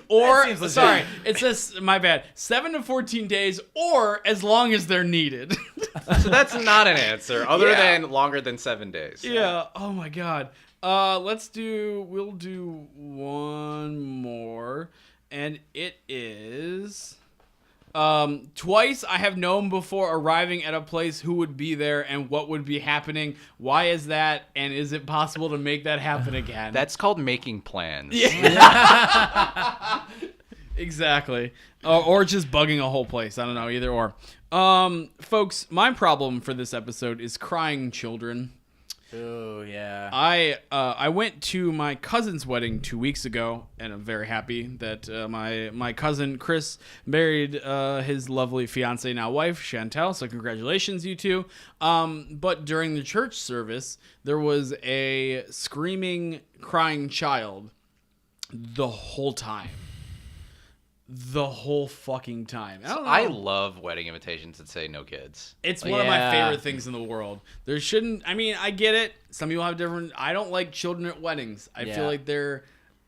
Or, seems legit. sorry, it says, my bad, 7 to 14 days, or as long as they're needed. So that's not an answer, other Yeah. than longer than 7 days. Yeah. Oh my God. We'll do one more, and it is. Twice I have known before arriving at a place who would be there and what would be happening. Why is that? And is it possible to make that happen again? That's called making plans. Exactly. Or just bugging a whole place. I don't know, either or. Folks, my problem for this episode is crying children. Ooh, yeah. I went to my cousin's wedding 2 weeks ago, and I'm very happy that my cousin Chris married his lovely fiance, now wife, Chantel. So congratulations, you two. But during the church service, there was a screaming, crying child the whole time. The whole fucking time. I don't know. I love wedding invitations that say no kids. It's one of my Yeah. favorite things in the world. There shouldn't. I mean, I get it. Some people have different. I don't like children at weddings. I Yeah. feel like they're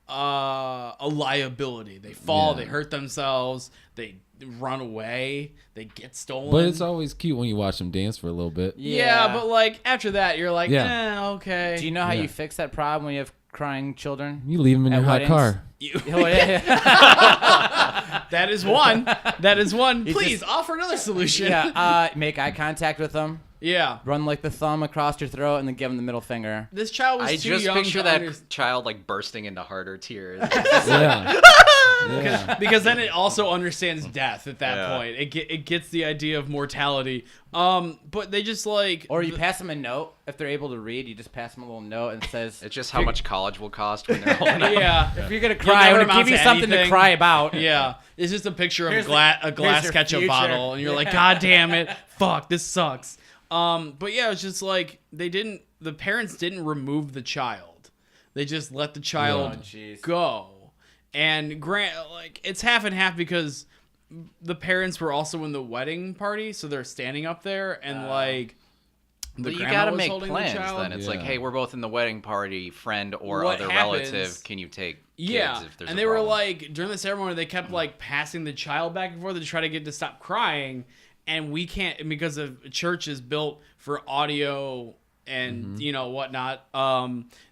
a liability. They fall. Yeah. They hurt themselves. They run away. They get stolen. But it's always cute when you watch them dance for a little bit. yeah, but like after that, you're like, Yeah. okay. Do you know how Yeah. you fix that problem when you have crying children? You leave them in At your hot weddings? car. Oh, yeah. That is one. That is one. You Please just- offer another solution. Yeah, make eye contact with them. Yeah. Run like the thumb across your throat and then give them the middle finger. This child was I too just young picture to that understand. child like bursting into harder tears. Yeah. Yeah. Because then it also understands death at that Yeah. point. It gets the idea of mortality. But they just like Or you pass them a note. If they're able to read, you just pass them a little note and it says, It's just how much college will cost when they're holding up. yeah. if you're going to cry, I'm never going to give amount you to something to anything. cry about. Yeah, it's just a picture of Here's a glass your ketchup future. bottle, and you're like, God damn it, fuck, this sucks. But yeah, it's just like the parents didn't remove the child. They just let the child Oh, jeez. go. And like it's half and half because the parents were also in the wedding party, so they're standing up there and like. The But you grandma gotta was make holding the plans child. then. It's like, Yeah. hey, we're both in the wedding party, friend or What other happens- relative. Can you take Yeah, kids if there's and a they were problem? like during the ceremony they kept like passing the child back and forth to try to get to stop crying, and we can't because the church is built for audio and you know whatnot.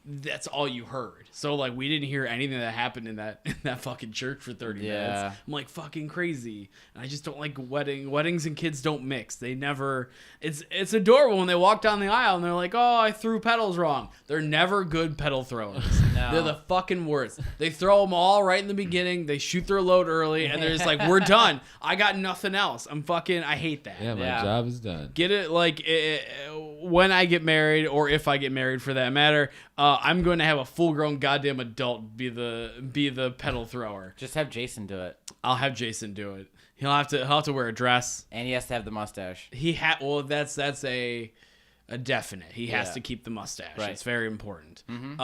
That's all you heard. So like we didn't hear anything that happened in that fucking church for 30 Yeah. minutes. I'm like fucking crazy, and I just don't like weddings and kids don't mix. They never. It's adorable when they walk down the aisle and they're like, oh, I threw petals wrong. They're never good petal throwers. No. They're the fucking worst. They throw them all right in the beginning. They shoot their load early, and they're just like, we're done. I got nothing else. I hate that. Yeah, my Yeah. job is done. Get it? Like, when I get married, married, or if I get married for that matter, I'm going to have a full-grown goddamn adult be the petal thrower. Just have Jason do it. I'll have Jason do it. He'll have to wear a dress. And he has to have the mustache. That's a definite. He has Yeah. to keep the mustache. Right. It's very important. Mm-hmm.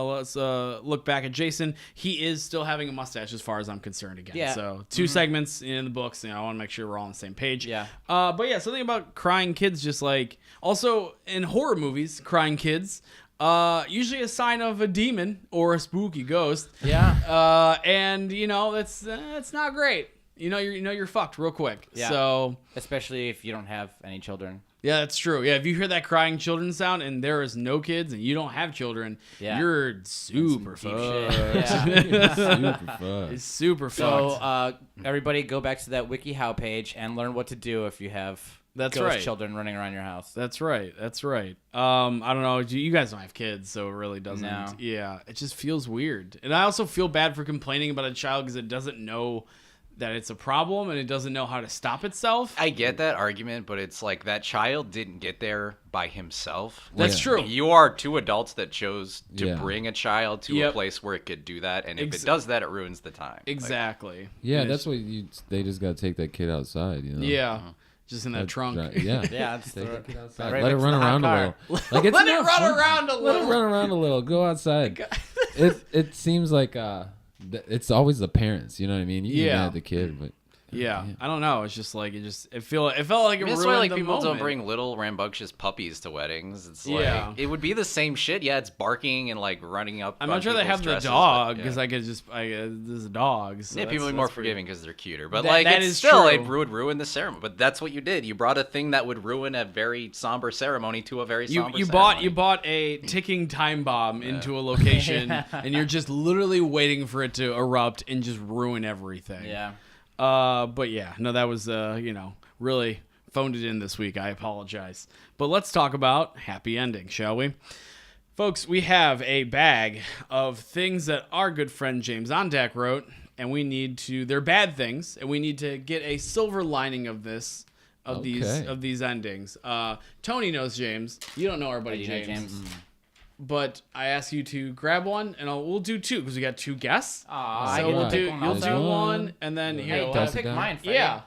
Let's look back at Jason. He is still having a mustache as far as I'm concerned again. Yeah. So 2 segments in the books. I want to make sure we're all on the same page. Yeah. But yeah, something about crying kids, just like also in horror movies, crying kids. Usually a sign of a demon or a spooky ghost. Yeah. And that's not great. You're fucked real quick. Yeah. So Especially if you don't have any children. yeah, that's true. Yeah, if you hear that crying children sound and there is no kids and you don't have children, Yeah. you're super Deep fucked. shit. Yeah. Super fun. It's super So, fucked. everybody go back to that WikiHow page and learn what to do if you have That's ghost right. children running around your house. That's right. I don't know. You guys don't have kids, so it really doesn't. No. Yeah, it just feels weird. And I also feel bad for complaining about a child because it doesn't know that it's a problem and it doesn't know how to stop itself. I get that argument, but it's like that child didn't get there by himself. That's true. You are 2 adults that chose to Yeah. bring a child to Yep. a place where it could do that, and if Ex- it does that, it ruins the time. Exactly. Yeah, And that's what they just got to take that kid outside, you know? Yeah. Just in that trunk. Yeah. Yeah, it's Take the- that kid outside. right Let it next to run the hot around a car. little. Like, it's Let it enough run fun. around a Let little. it run around a little. Go outside. It seems like it's always the parents, you know what I mean? You can Yeah. get mad at the kid, but Yeah, I don't know. It's just like it felt like it That's ruined why like the people moment. don't bring little rambunctious puppies to weddings. It's Yeah. like it would be the same shit. Yeah, it's barking and like running up. I'm on not sure they people's have the dresses, dog but, because yeah. I could just there's a dog. So Yeah, people that's are more pretty- forgiving because they're cuter. But That- like, that it's is still, true. it would ruin the ceremony. But that's what you did. You brought a thing that would ruin a very somber ceremony to a very somber You ceremony. bought a ticking time bomb into a location, and you're just literally waiting for it to erupt and just ruin everything. Yeah. But yeah, no, that was really phoned it in this week. I apologize. But let's talk about happy ending, shall we? Folks, we have a bag of things that our good friend James Ondak wrote, and they're bad things, and we need to get a silver lining of this, of these endings. Tony knows James. You don't know our buddy You know James. James. But I ask you to grab one, and we'll do 2 because we got 2 guests. Aw, So I get we'll to do pick one you'll also. do one, and then Hey, here we'll don't have, Toss it pick down. mine, Freddie. yeah.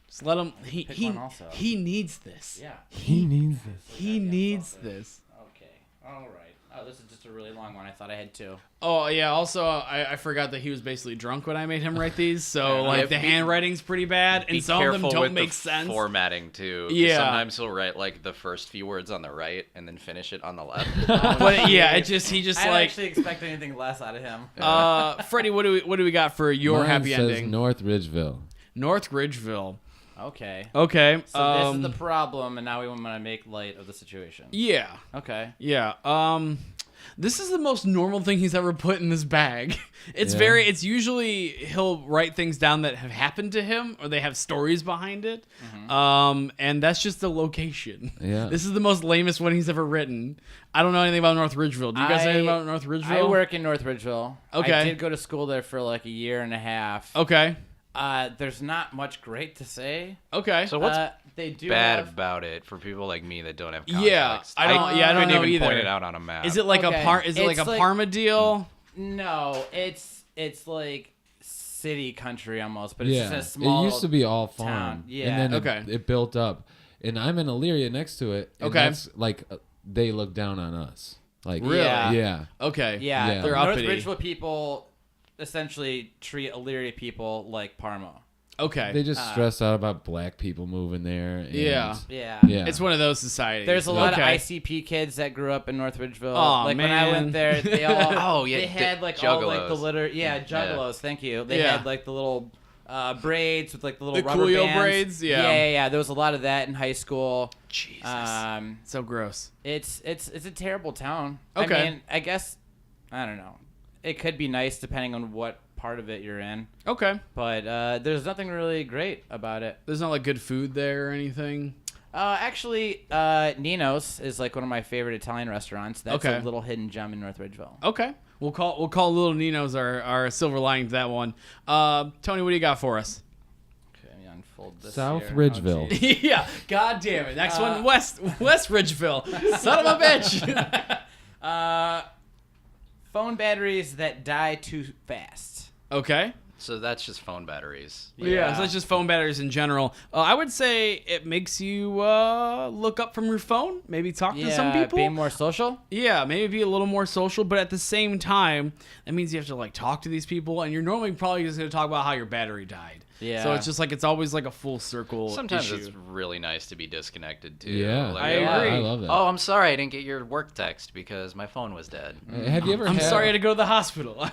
Just let him. Pick one also. He needs this. Yeah. he needs this. He needs this. Okay. All right. Oh, this is just a really long one. I thought I had 2. Oh yeah. Also, I forgot that he was basically drunk when I made him write these. So like the be- handwriting's pretty bad, Be and some of them careful don't with make the sense. formatting too. 'Cause Yeah. Sometimes he'll write like the first few words on the right and then finish it on the left. But yeah, he just I didn't like actually expect anything less out of him. Freddie. What do we got for your Mine happy says ending? North Ridgeville. North Ridgeville. Okay. Okay. So this is the problem, and now we want to make light of the situation. yeah. Okay. Yeah. This is the most normal thing he's ever put in this bag. It's Yeah. it's usually he'll write things down that have happened to him or they have stories behind it. And that's just the location. Yeah. This is the most lamest one he's ever written. I don't know anything about North Ridgeville. Do you guys know anything about North Ridgeville? I work in North Ridgeville. Okay. I did go to school there for like a year and a half. Okay. There's not much great to say. Okay. So what's they do bad have, about it for people like me that don't have Yeah, context? I don't couldn't know even either. point it out on a map. is it like Okay. is it like It's a like- Parma deal? No, it's like city country almost, but it's Yeah. just a small It used to be all farm. town. Yeah. And then Okay. it built up. And I'm in Elyria next to it. And Okay. That's like they look down on us. Like Really? Yeah. Okay. Yeah, Yeah. They're North uppity. Ridgeville people essentially treat Elyria people like Parma. Okay. They just stress out about black people moving there. And Yeah. Yeah. Yeah. It's one of those societies. There's a lot Okay. of ICP kids that grew up in North Ridgeville. Aw, like when I man. went there, they all Oh, yeah, they had like all like the juggalos. litter. Yeah, juggalos. Thank you. They Yeah. had like the little braids with like the little The rubber Coolio bands. braids, yeah. Yeah. There was a lot of that in high school. Jesus. So gross. It's a terrible town. Okay. I mean, I guess I don't know. It could be nice depending on what part of it you're in, Okay. but there's nothing really great about it. There's not like good food there or anything. Actually, Nino's is like one of my favorite Italian restaurants. That's Okay. a little hidden gem in North Ridgeville. Okay. We'll call Little Nino's our silver lining to that one. Tony, what do you got for us? Okay, I'm Fold this South here. Ridgeville. Oh, geez. Yeah, god damn it. Next one, West Ridgeville. Son of a bitch. Phone batteries that die too fast. Okay. So that's just phone batteries. Yeah, so it's just phone batteries in general. I would say it makes you look up from your phone, maybe talk to some people. Being more social. Yeah, maybe be a little more social, but at the same time, that means you have to like talk to these people, and you're normally probably just going to talk about how your battery died. Yeah. So it's just like it's always like a full circle. Sometimes issue. it's really nice to be disconnected too. Yeah, Like, I agree. I love that. Oh, I'm sorry I didn't get your work text because my phone was dead. Have you ever? I'm had, sorry I had to go to the hospital.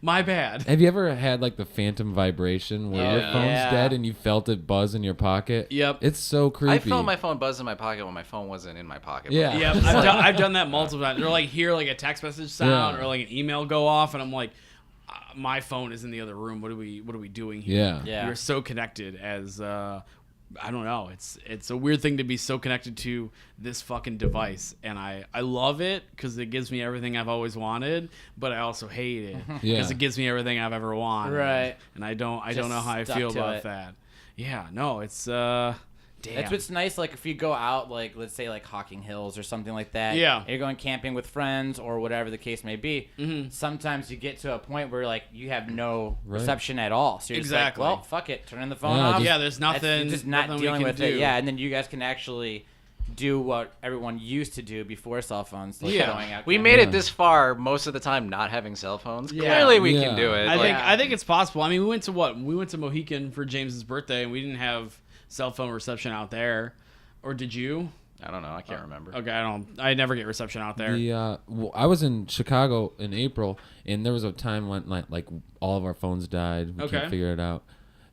My bad. Have you ever had like the phantom vibration where your Yeah. phone's Yeah. dead and you felt it buzz in your pocket? Yep. It's so creepy. I felt my phone buzz in my pocket when my phone wasn't in my pocket. Yeah. Yeah, I've done that multiple times. Or like hear like a text message sound Yeah. or like an email go off, and I'm like, my phone is in the other room. What are we doing here? Yeah. Yeah. You're so connected as I don't know. It's a weird thing to be so connected to this fucking device, and I love it because it gives me everything I've always wanted, but I also hate it because Yeah. it gives me everything I've ever wanted. Right. And I don't Just know how I stuck feel to about it. that. Yeah. No. It's damn. That's what's nice. Like if you go out, like let's say like Hocking Hills or something like that. Yeah. and you're going camping with friends or whatever the case may be. Mm-hmm. Sometimes you get to a point where like you have no Right. reception at all. So you're Exactly. just like, well, fuck it, turn the phone Yeah, off. just- Yeah, there's That's- nothing. you're just not nothing we dealing can with do. it. Yeah, and then you guys can actually do what everyone used to do before cell phones. Like Yeah. going out We camping. made it this far most of the time not having cell phones. Yeah. Clearly we Yeah. can do it. I Like, think it's possible. I mean, we went to Mohican for James's birthday, and we didn't have cell phone reception out there. Or did you? I don't know. I can't remember. Okay, I never get reception out there. I was in Chicago in April, and there was a time when like all of our phones died. We Okay. can't figure it out,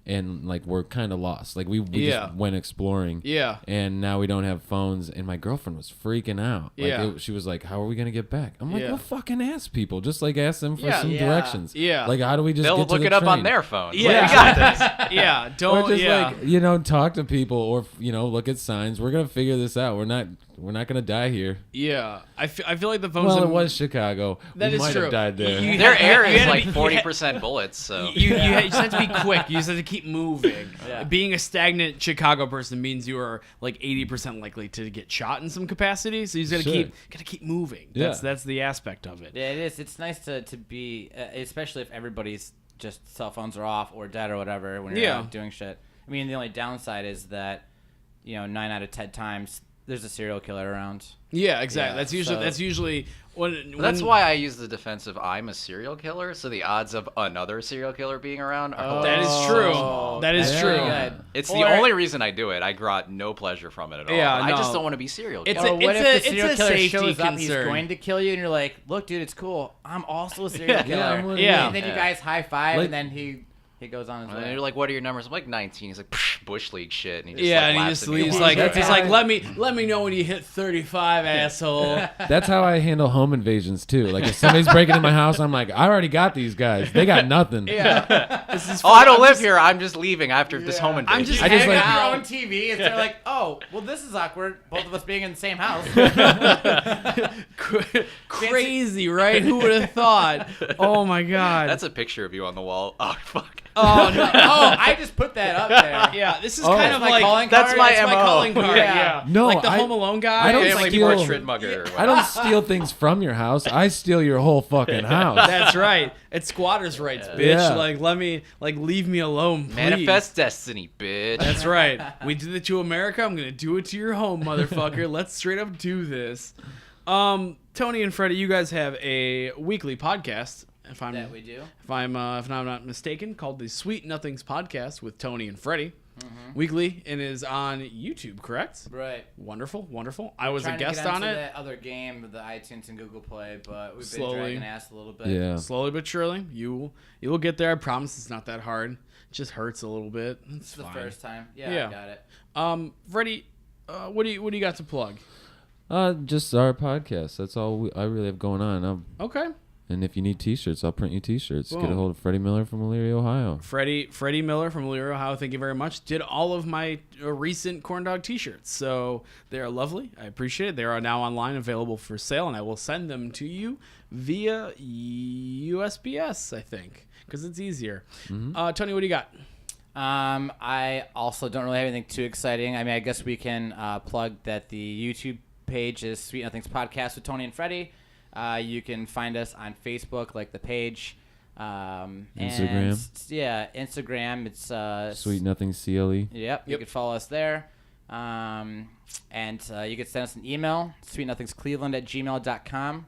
and like we're kind of lost. Like we Yeah. just went exploring. Yeah. And now we don't have phones, and my girlfriend was freaking out. Like Yeah. she was like, "How are we gonna get back?" I'm like, Yeah. "Well, fucking ask people. Just like ask them for Yeah. some Yeah. directions. Yeah. Like how do we just They'll get to look the it up on train? their phone. Yeah. Like, we got this. Yeah, Or don't. just Yeah, like talk to people, or look at signs. We're gonna figure this out. We're not gonna die here. yeah. I feel like the phones. Well, in- it was Chicago. That we is might true. have died there. You- Their had- air you is had to like be- 40% bullets, so. You just have to be quick. You just have to keep moving. Yeah. Being a stagnant Chicago person means you are like 80% likely to get shot in some capacity. So you just Sure. gotta keep moving. Yeah. That's the aspect of it. Yeah, it is. It's nice to be, especially if everybody's just cell phones are off or dead or whatever when you're Yeah. out doing shit. I mean, the only downside is that, 9 out of 10 times there's a serial killer around. Yeah, exactly. Yeah, That's usually when. That's why I use the defensive I'm a serial killer, so the odds of another serial killer being around are That hilarious. is true. Oh, That is that's true. pretty good. It's Or- the only reason I do it. I got no pleasure from it at all. Yeah, I just no. don't want to be serial It's killer. Or what a- if the it's serial a killer safety shows up, he's concern. going to kill you, and you're like, look, dude, it's cool. I'm also a serial killer. I'm one of Yeah. And then you Yeah. guys high five, Like- and then he goes on his And way. you're like, what are your numbers? I'm like 19. He's like, "Psh, Bush League shit. And he just, Yeah, like, and he laughs just at me. leaves He's like like, it's like let me know when you hit 35, asshole. That's how I handle home invasions too. Like if somebody's breaking in my house, I'm like, I already got these guys. They got nothing. Yeah. This is Oh, I don't I'm live just- here. I'm just leaving after this home invasion. I'm just I just hanging like- Have out. your own TV, and they're like, oh, well, this is awkward. Both of us being in the same house. Crazy, right? Who would have thought? Oh my god. That's a picture of you on the wall. Oh, fuck. oh no. Oh, I just put that up there. Yeah, this is Oh. kind of My like calling That's card? my that's my MO. calling card. Yeah. Yeah. No, like the I- Home Alone guy. I don't It's Family like steal- portrait mugger. I don't steal things from your house. I steal your whole fucking house. That's right. It's squatters' rights, bitch. Yeah. Like leave me alone, please. Manifest destiny, bitch. That's right. We did it to America. I'm gonna do it to your home, motherfucker. Let's straight up do this. Tony and Freddie, you guys have a weekly podcast. If I'm That we do. if I'm not mistaken, called the Sweet Nothings Podcast with Tony and Freddie. Weekly, and is on YouTube, correct? Right. Wonderful, wonderful. I was a Trying to guest get on onto it. that other game with the iTunes and Google Play, but we've been Slowly. dragging ass a little bit. Yeah. Slowly but surely, you will get there. I promise it's not that hard. It just hurts a little bit. It's It's the fine. first time. Yeah, Yeah. I got it. Freddie, what do you got to plug? Just our podcast. That's all I really have going on. Okay. And if you need T-shirts, I'll print you T-shirts. Get a Boom. hold of Freddie Miller from Elyria, Ohio. Freddie Miller from Elyria, Ohio. Thank you very much. Did all of my recent corn dog T-shirts, so they are lovely. I appreciate it. They are now online, available for sale, and I will send them to you via USPS. I think because it's easier. Tony, what do you got? I also don't really have anything too exciting. I mean, I guess we can plug that the YouTube page is Sweet Nothings Podcast with Tony and Freddie. You can find us on Facebook, like the page. Instagram. Instagram. It's Sweet Nothing CLE. Yep. You can follow us there. And you can send us an email, sweetnothingscleveland@gmail.com.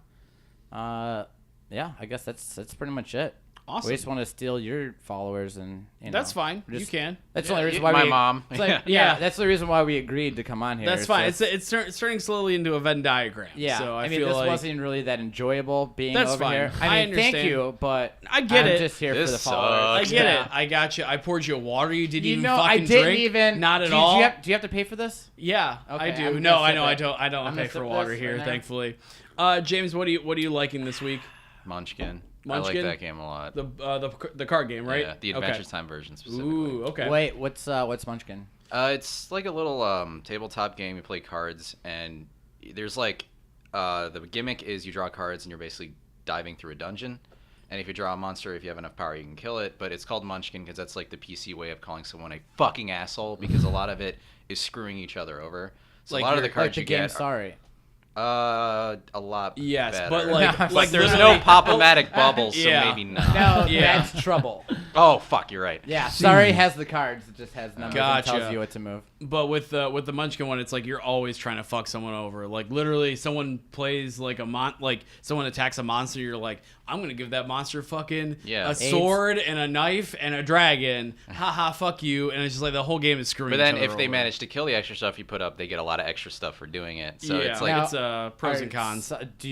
Yeah, I guess that's pretty much it. Awesome. We just want to steal your followers, and That's fine. You can. That's the only reason why my mom. It's like, Yeah. that's the reason why we agreed to come on here. That's fine. It's turning slowly into a Venn diagram. Yeah, So I mean, feel this like wasn't really that enjoyable being That's over fine. here. I I mean, thank understand. you, but I get I'm it. just here This for the sucks. followers. I get Yeah. it. I got you. I poured you water. You didn't You even know, fucking I didn't drink. even. Not at do all. Do you have to pay for this? Yeah, Okay, I I'm do. gonna No, I sip know. I it. don't. I don't I'm pay gonna for sip water this here, right now. thankfully. James, what are you liking this week? Munchkin. Munchkin? I like that game a lot. The card game, right? Yeah, the Adventure Time version specifically. Ooh, okay. Wait, what's Munchkin? It's like a little tabletop game. You play cards, and there's like the gimmick is you draw cards, and you're basically diving through a dungeon. And if you draw a monster, if you have enough power, you can kill it. But it's called Munchkin because that's like the PC way of calling someone a fucking asshole, because a lot of it is screwing each other over. So Like a lot of the you're- cards Like the you game. get. Sorry. A lot. Yes, better. but like there's literally- no pop-o-matic bubbles, so Yeah. maybe not. No, Yeah. that's trouble. Oh fuck, you're right. Yeah, sorry has the cards. It just has numbers and Gotcha. tells you what to move. But with the Munchkin one, it's like you're always trying to fuck someone over. Like literally, someone plays like like someone attacks a monster. You're like, I'm gonna give that monster fucking Yeah. a sword and a knife and a dragon. Haha, fuck you. And it's just like the whole game is screwing. But then each other if they over. manage to kill the extra stuff you put up, they get a lot of extra stuff for doing it. So yeah, it's like Now- it's pros and Are- cons. so- do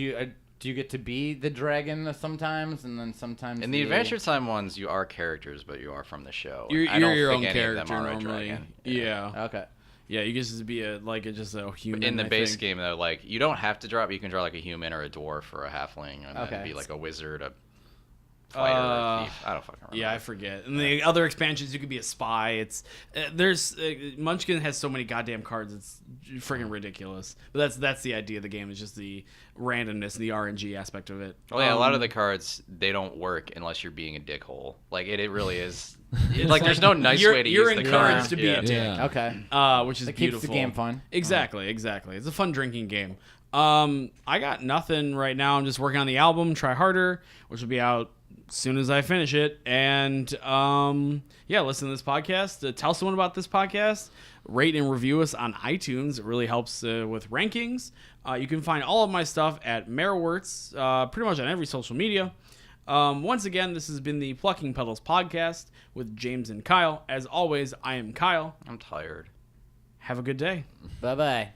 you get to be the dragon sometimes, and then sometimes in the Adventure Time ones, you are characters, but you are from the show. You're, I don't your think own any of them character are a normally. dragon. Yeah. Okay. Yeah, you get to be just a human. In the I base think. game, though, like you don't have to draw, but you can draw like a human or a dwarf or a halfling, and Okay. then be like a wizard, a fighter, a thief. I don't fucking remember. Yeah, I forget. And the other expansions, you could be a spy. It's Munchkin has so many goddamn cards. It's freaking ridiculous. But that's the idea of the game. Is just the randomness and the RNG aspect of it. Well, yeah, a lot of the cards they don't work unless you're being a dickhole. Like it really is. It's like there's no nice you're, way to you're use the encouraged card. to be a dick. Yeah. Okay. Which is That beautiful. keeps the game fun. Exactly. It's a fun drinking game. I got nothing right now. I'm just working on the album, Try Harder, which will be out as soon as I finish it. And listen to this podcast. Tell someone about this podcast. Rate and review us on iTunes. It really helps with rankings. You can find all of my stuff at Wertz, pretty much on every social media. Once again, this has been the Plucking Petals podcast with James and Kyle. As always, I am Kyle. I'm tired. Have a good day. Bye bye.